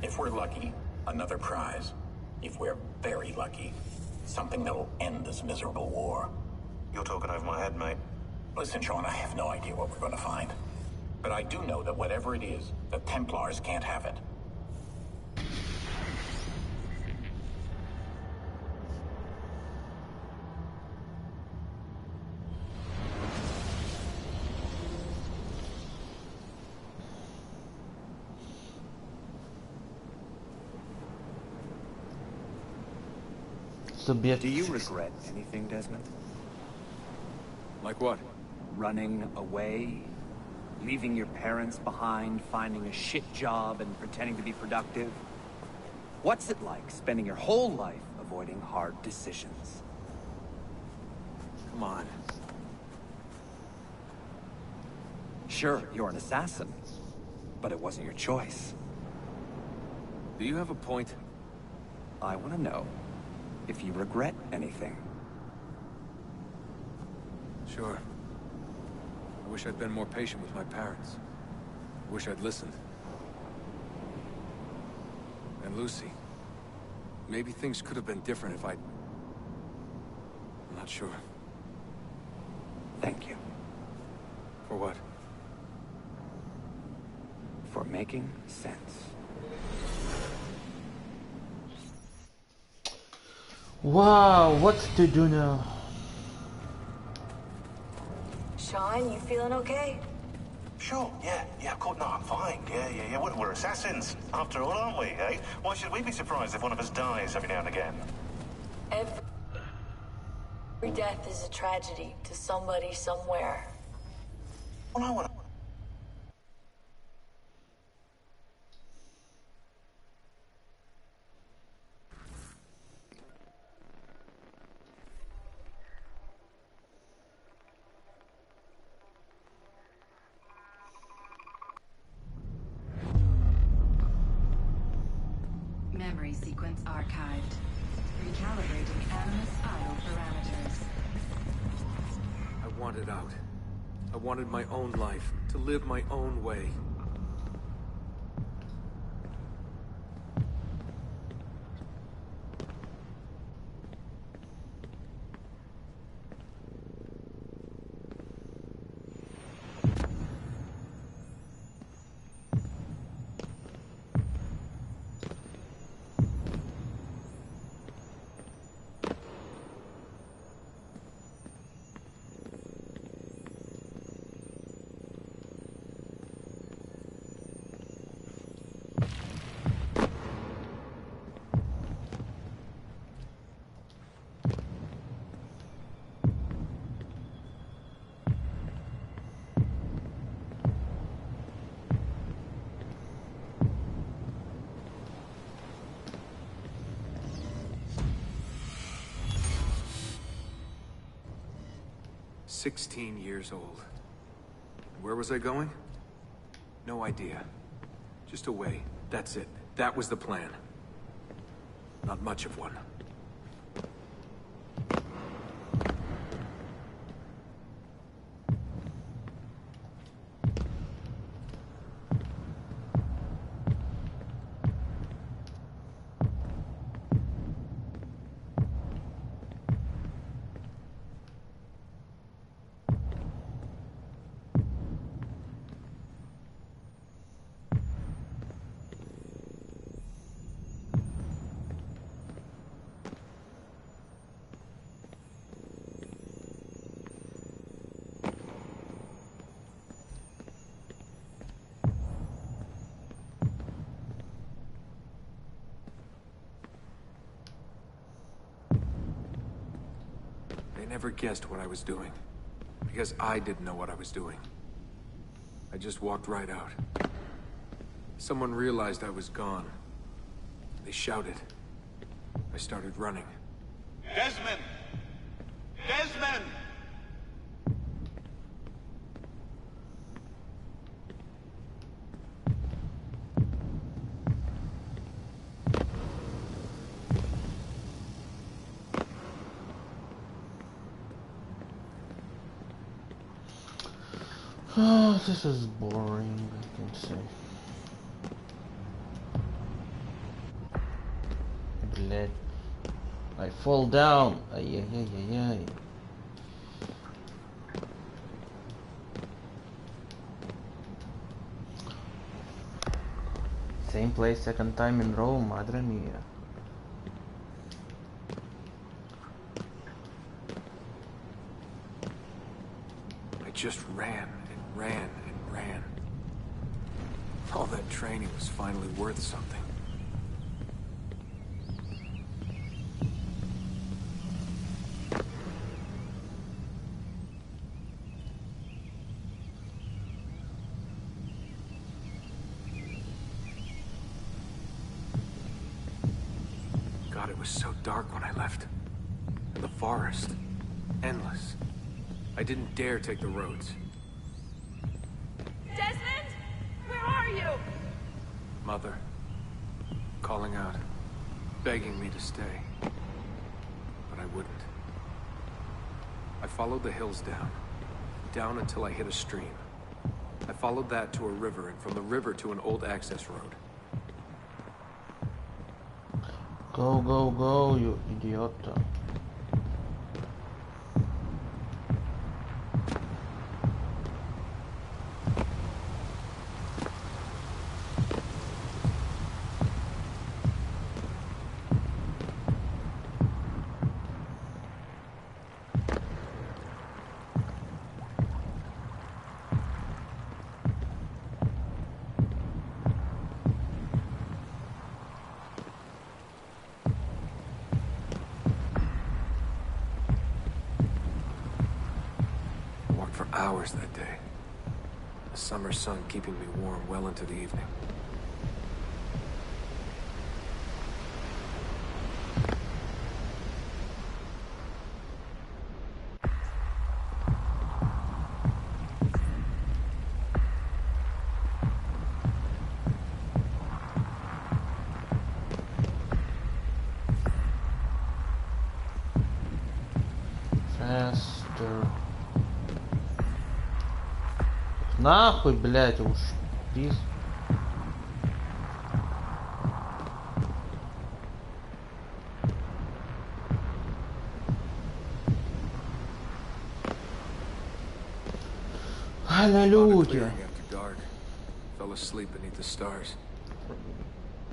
If we're lucky, another prize. If we're very lucky, something that'll end this miserable war. You're talking over my head, mate. Listen, Sean, I have no idea what we're going to find. But I do know that whatever it is, the Templars can't have it. Do you regret anything, Desmond? Like what? Running away? Leaving your parents behind, finding a shit job, and pretending to be productive? What's it like spending your whole life avoiding hard decisions? Come on. Sure, you're an assassin, but it wasn't your choice. Do you have a point? I want to know if you regret anything. Sure. I wish I'd been more patient with my parents. I wish I'd listened. And Lucy. Maybe things could have been different if I'd... I'm not sure. Thank you. For what? For making sense. Wow, what to do now? Sean, you feeling okay? Sure, yeah, of course. No, I'm fine. Yeah. We're assassins, after all, aren't we, eh? Why should we be surprised if one of us dies every now and again? Every death is a tragedy to somebody somewhere. Well, I want Memory sequence archived. Recalibrating Animus idle parameters. I wanted out. I wanted my own life, to live my own way. "16 years old. Where was I going? No idea. Just away. That's it. That was the plan. Not much of one. They never guessed what I was doing, because I didn't know what I was doing. I just walked right out. Someone realized I was gone. They shouted. I started running. Desmond! Desmond! Oh, this is boring, I can say. Bled. I fall down. Ay, ay, ay, ay, ay. Same place, second time in row, madre mia. I just ran. Ran. All that training was finally worth something. God, it was so dark when I left. And the forest. Endless. I didn't dare take the roads. Desmond? Where are you? Mother. Calling out. Begging me to stay. But I wouldn't. I followed the hills down. Down until I hit a stream. I followed that to a river, and from the river to an old access road. Go, go, go, you idiota. hours that day. The summer sun keeping me warm well into the evening. Faster. Нахуй, блядь, уж пиз. Hallelujah. After dark, fell asleep beneath the stars.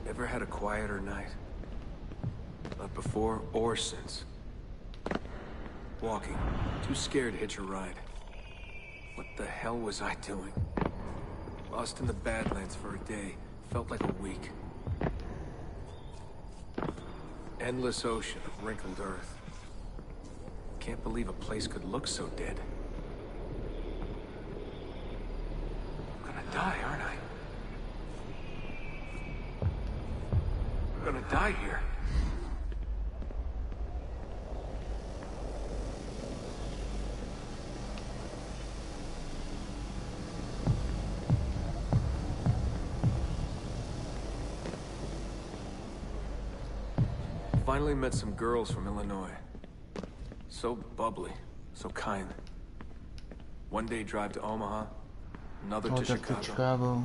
Never had a quieter night. Not before or since. Walking, too scared to hitch a ride. What the hell was I doing? Lost in the Badlands for a day, felt like a week. Endless ocean of wrinkled earth. Can't believe a place could look so dead. I'm gonna die, aren't I? I'm gonna die here. Finally met some girls from Illinois. So bubbly, so kind. One day drive to Omaha, another to Chicago.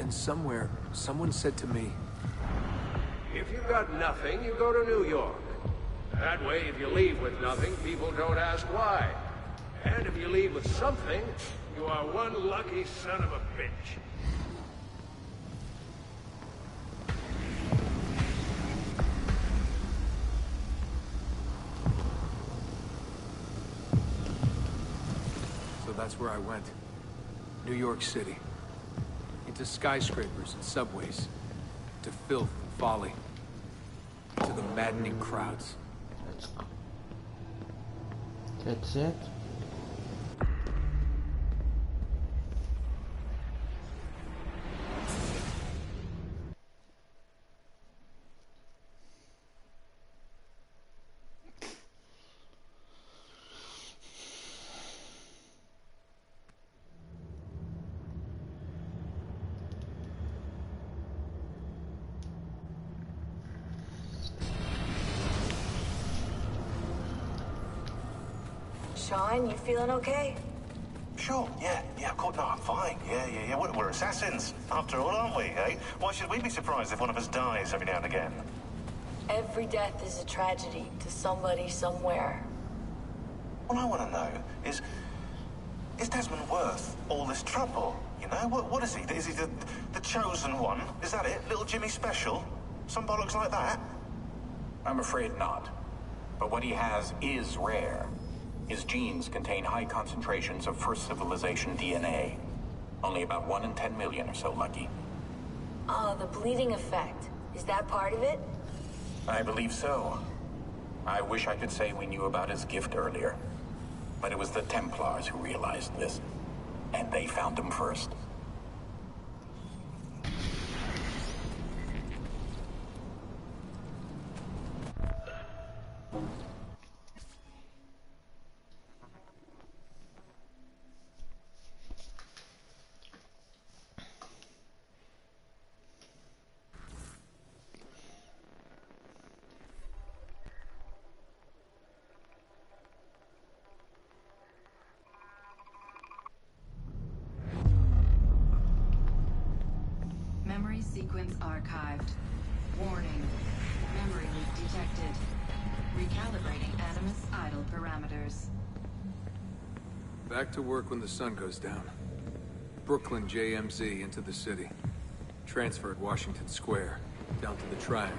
Somewhere, someone said to me, if you've got nothing, you go to New York. That way, if you leave with nothing, people don't ask why. And if you leave with something, you are one lucky son of a bitch. So that's where I went. New York City. To skyscrapers and subways, to filth and folly, to the maddening crowds. That's it. Sean, you feeling okay? Sure, yeah, of course, no, I'm fine. Yeah. We're assassins, after all, aren't we, eh? Why should we be surprised if one of us dies every now and again? Every death is a tragedy to somebody somewhere. What I want to know is Desmond worth all this trouble? You know, what is he? Is he the chosen one? Is that it? Little Jimmy Special? Some bollocks like that? I'm afraid not. But what he has is rare. His genes contain high concentrations of First Civilization DNA. Only about 1 in 10 million or so lucky. Oh, the bleeding effect. Is that part of it? I believe so. I wish I could say we knew about his gift earlier. But it was the Templars who realized this. And they found him first. Memory sequence archived. Warning. Memory leak detected. Recalibrating Animus idle parameters. Back to work when the sun goes down. Brooklyn JMZ into the city. Transfer at Washington Square, down to the Triangle.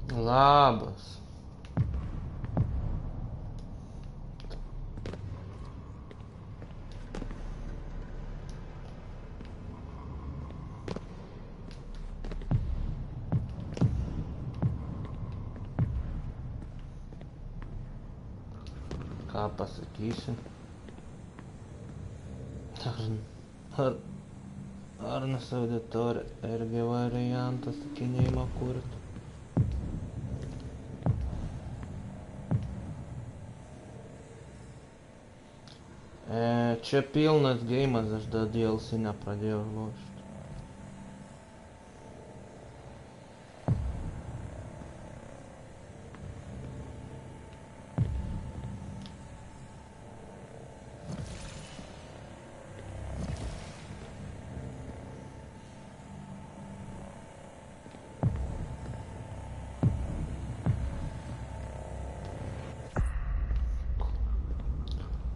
Labas. Ką pasakysiu? Arnas auditorija irgi variantas sakinėjimą kurti. Čia pilnas geimas, aš dar DLC nepradėjau lošti.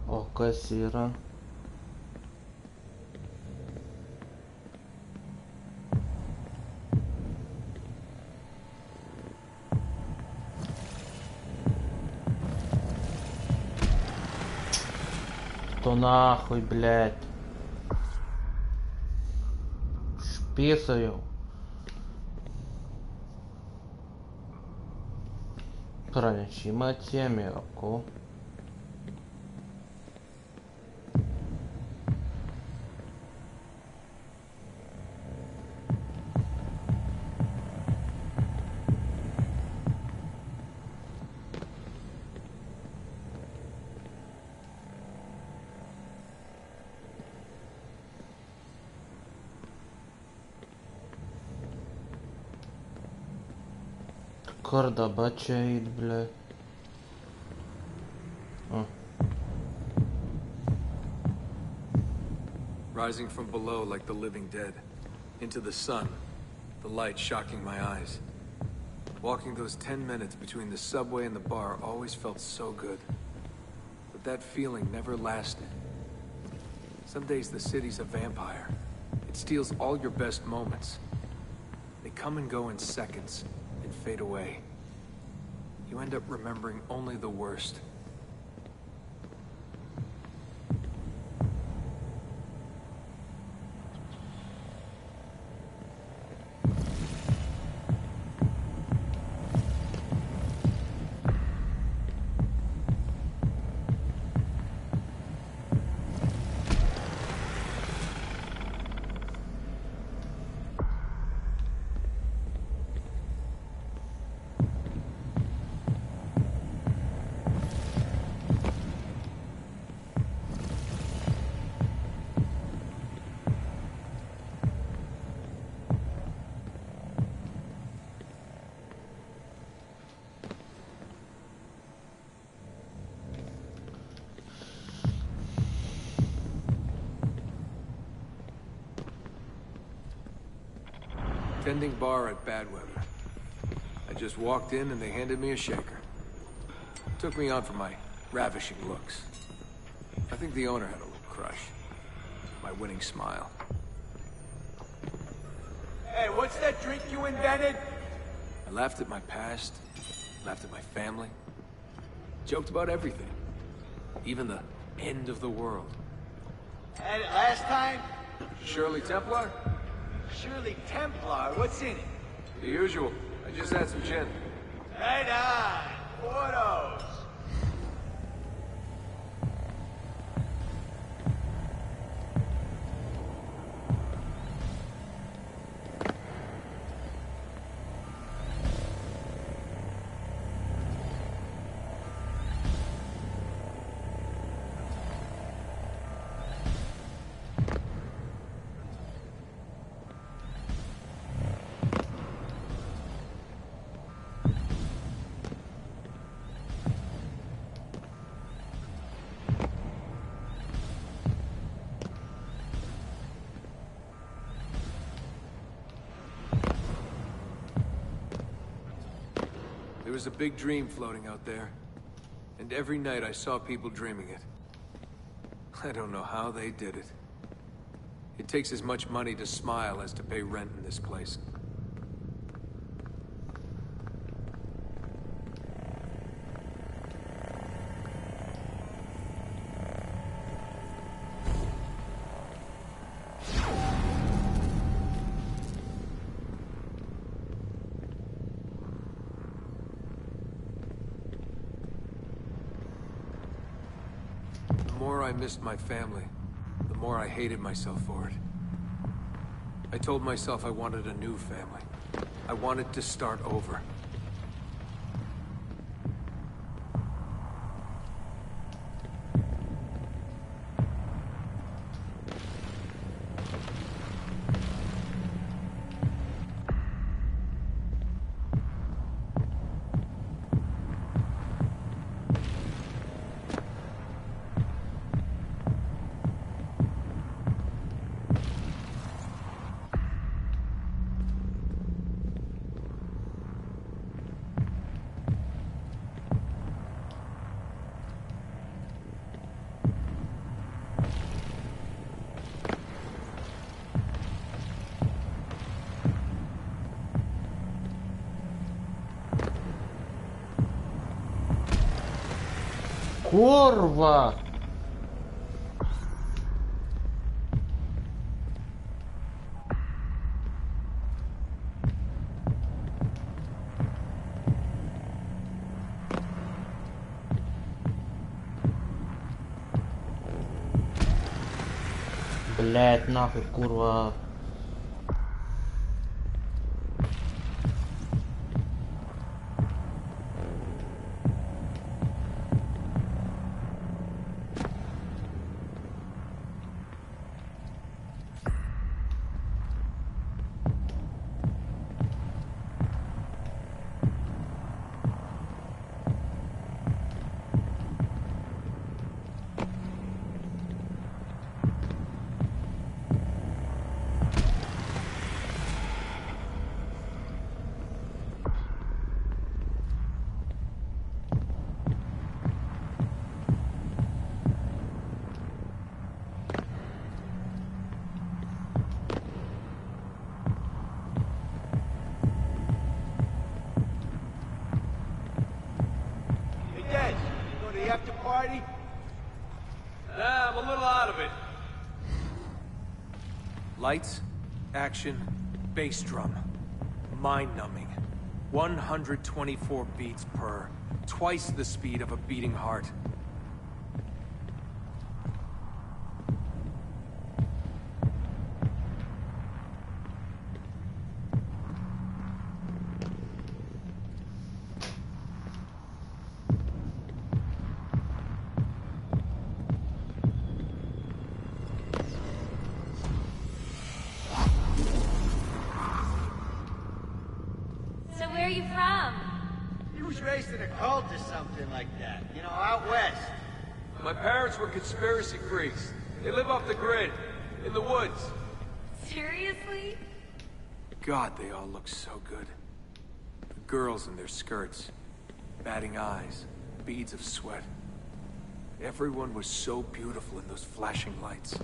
O kas yra? То нахуй, блядь. Шписаю. Pranešimą atsiėmė, o ko? Kur dabar čia eit, ble? Rising from below like the living dead. Into the sun. The light shocking my eyes. Walking those 10 minutes between the subway and the bar always felt so good. But that feeling never lasted. Some days the city's a vampire. It steals all your best moments. They come and go in seconds. And fade away. You end up remembering only the worst. Tending bar at Badweather. I just walked in and they handed me a shaker. Took me on for my ravishing looks. I think the owner had a little crush. My winning smile. Hey, what's that drink you invented? I laughed at my past, laughed at my family, joked about everything. Even the end of the world. Had it last time? Shirley Templar? Shirley Templar, what's in it? The usual. I just had some gin. Right on. Photos. was a big dream floating out there. And every night I saw people dreaming it. I don't know how they did it. It takes as much money to smile as to pay rent in this place. The more I missed my family, the more I hated myself for it. I told myself I wanted a new family. I wanted to start over. Kurwa! Блять, нахуй, курва. After party? Nah, I'm a little out of it. Lights, action, bass drum. Mind-numbing. 124 beats per. Twice the speed of a beating heart. Where are you from? He was raised in a cult or something like that. You know, out west. My parents were conspiracy freaks. They live off the grid, in the woods. Seriously? God, they all look so good. The girls in their skirts, batting eyes, beads of sweat. Everyone was so beautiful in those flashing lights.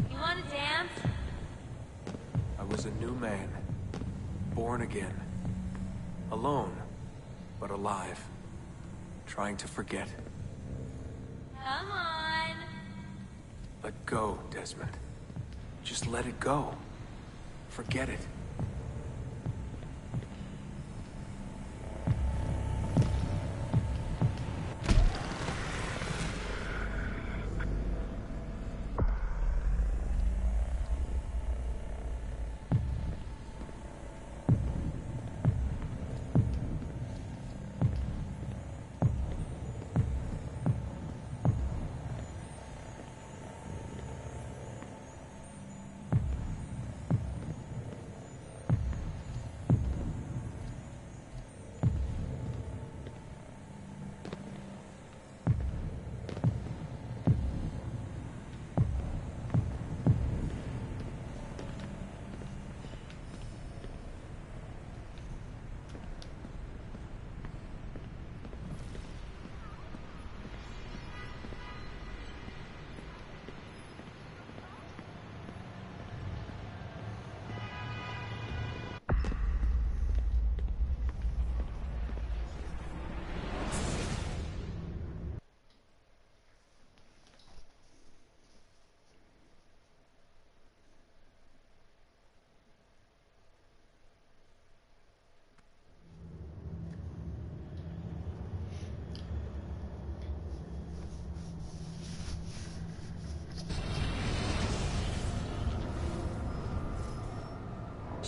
You want to dance? I was a new man, born again. Alone, but alive. Trying to forget. Come on. Let go, Desmond. Just let it go. Forget it.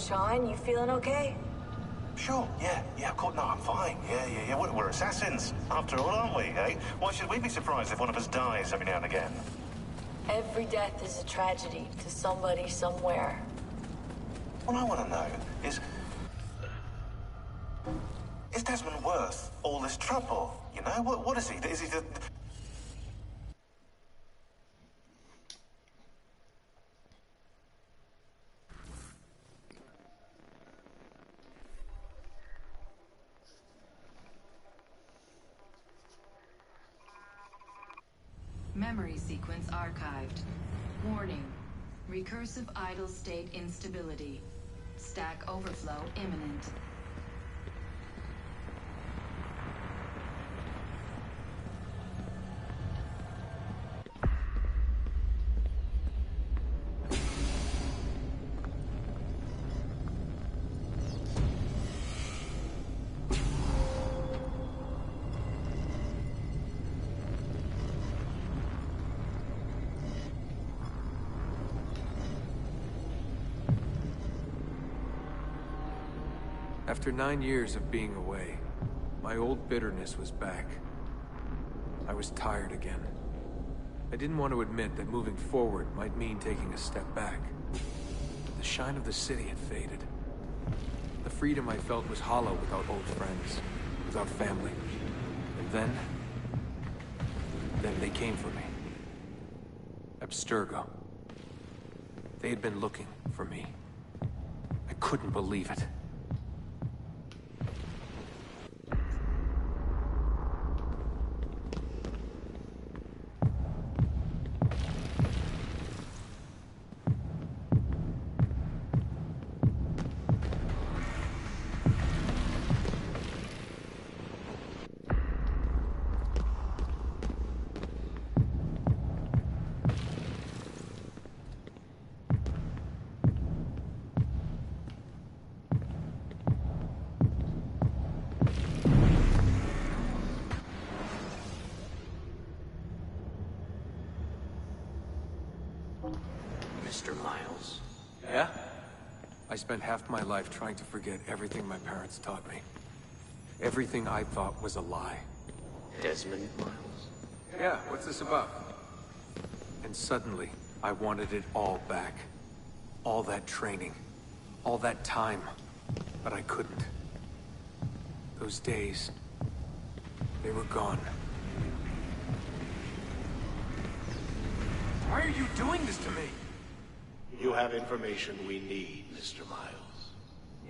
Sean, you feeling okay? Sure, yeah, of course. No, I'm fine. Yeah. We're assassins, after all, aren't we, eh? Why should we be surprised if one of us dies every now and again? Every death is a tragedy to somebody somewhere. What I want to know is Desmond worth all this trouble? You know, what is he? Is he the... Memory sequence archived. Warning. Recursive idle state instability. Stack overflow imminent. After 9 years of being away, my old bitterness was back. I was tired again. I didn't want to admit that moving forward might mean taking a step back. But the shine of the city had faded. The freedom I felt was hollow without old friends, without family. And then they came for me. Abstergo. They had been looking for me. I couldn't believe it. Mr. Miles. Yeah? I spent half my life trying to forget everything my parents taught me. Everything I thought was a lie. Desmond Miles? Yeah, what's this about? And suddenly, I wanted it all back. All that training. All that time. But I couldn't. Those days, they were gone. Why are you doing this to me? You have information we need, Mr. Miles.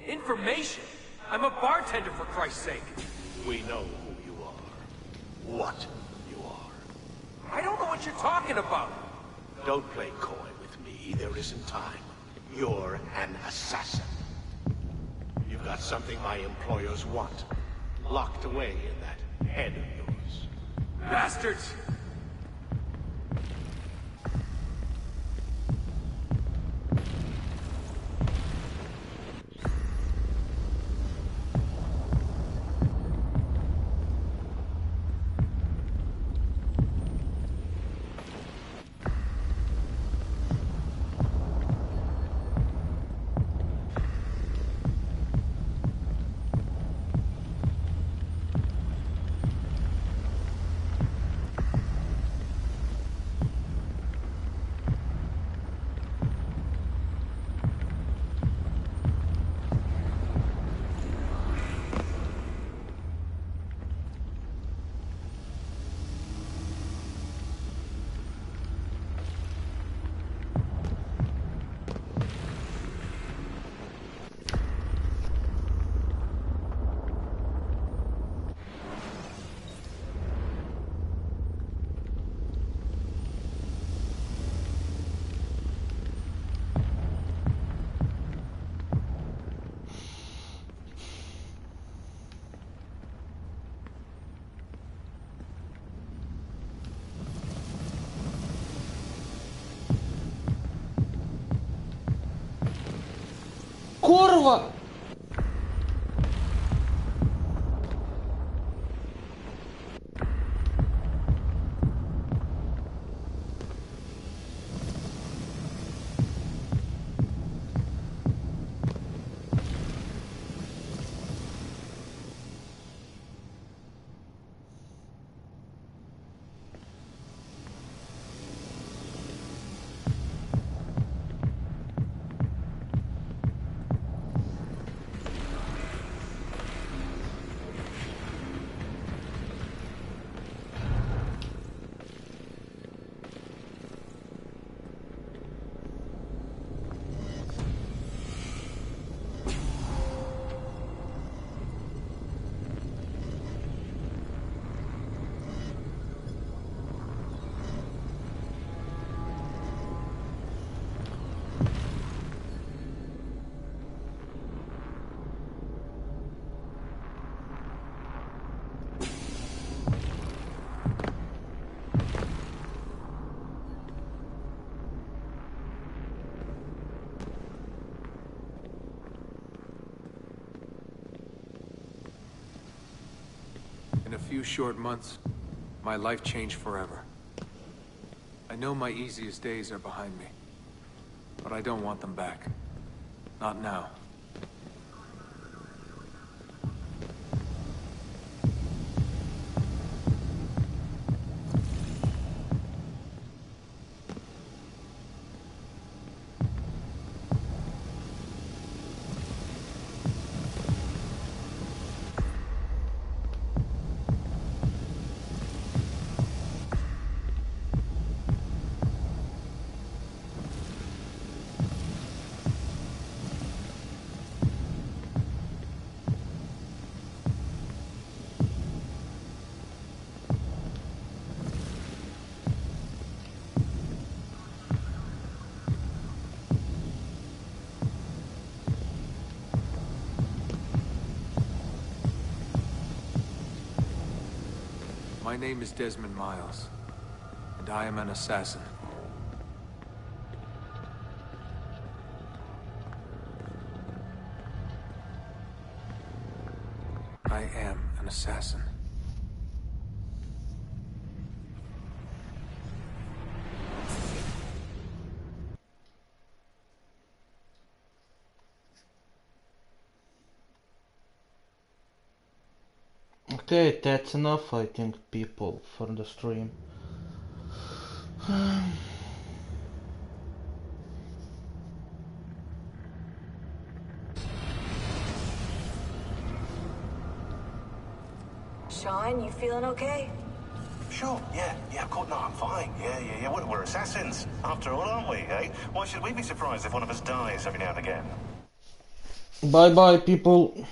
Information? I'm a bartender, for Christ's sake. We know who you are. What you are. I don't know what you're talking about. Don't play coy with me. There isn't time. You're an assassin. You've got something my employers want. Locked away in that head of yours. Bastards! Kurwa! a few short months, my life changed forever. I know my easiest days are behind me, but I don't want them back. Not now. My name is Desmond Miles, and I am an assassin. I am an assassin. Okay, that's enough, I think, people, for the stream. Sean, you feeling okay? Sure, yeah, of course, no, I'm fine. Yeah, we're assassins, after all, aren't we, eh? Why should we be surprised if one of us dies every now and again? Bye bye, people.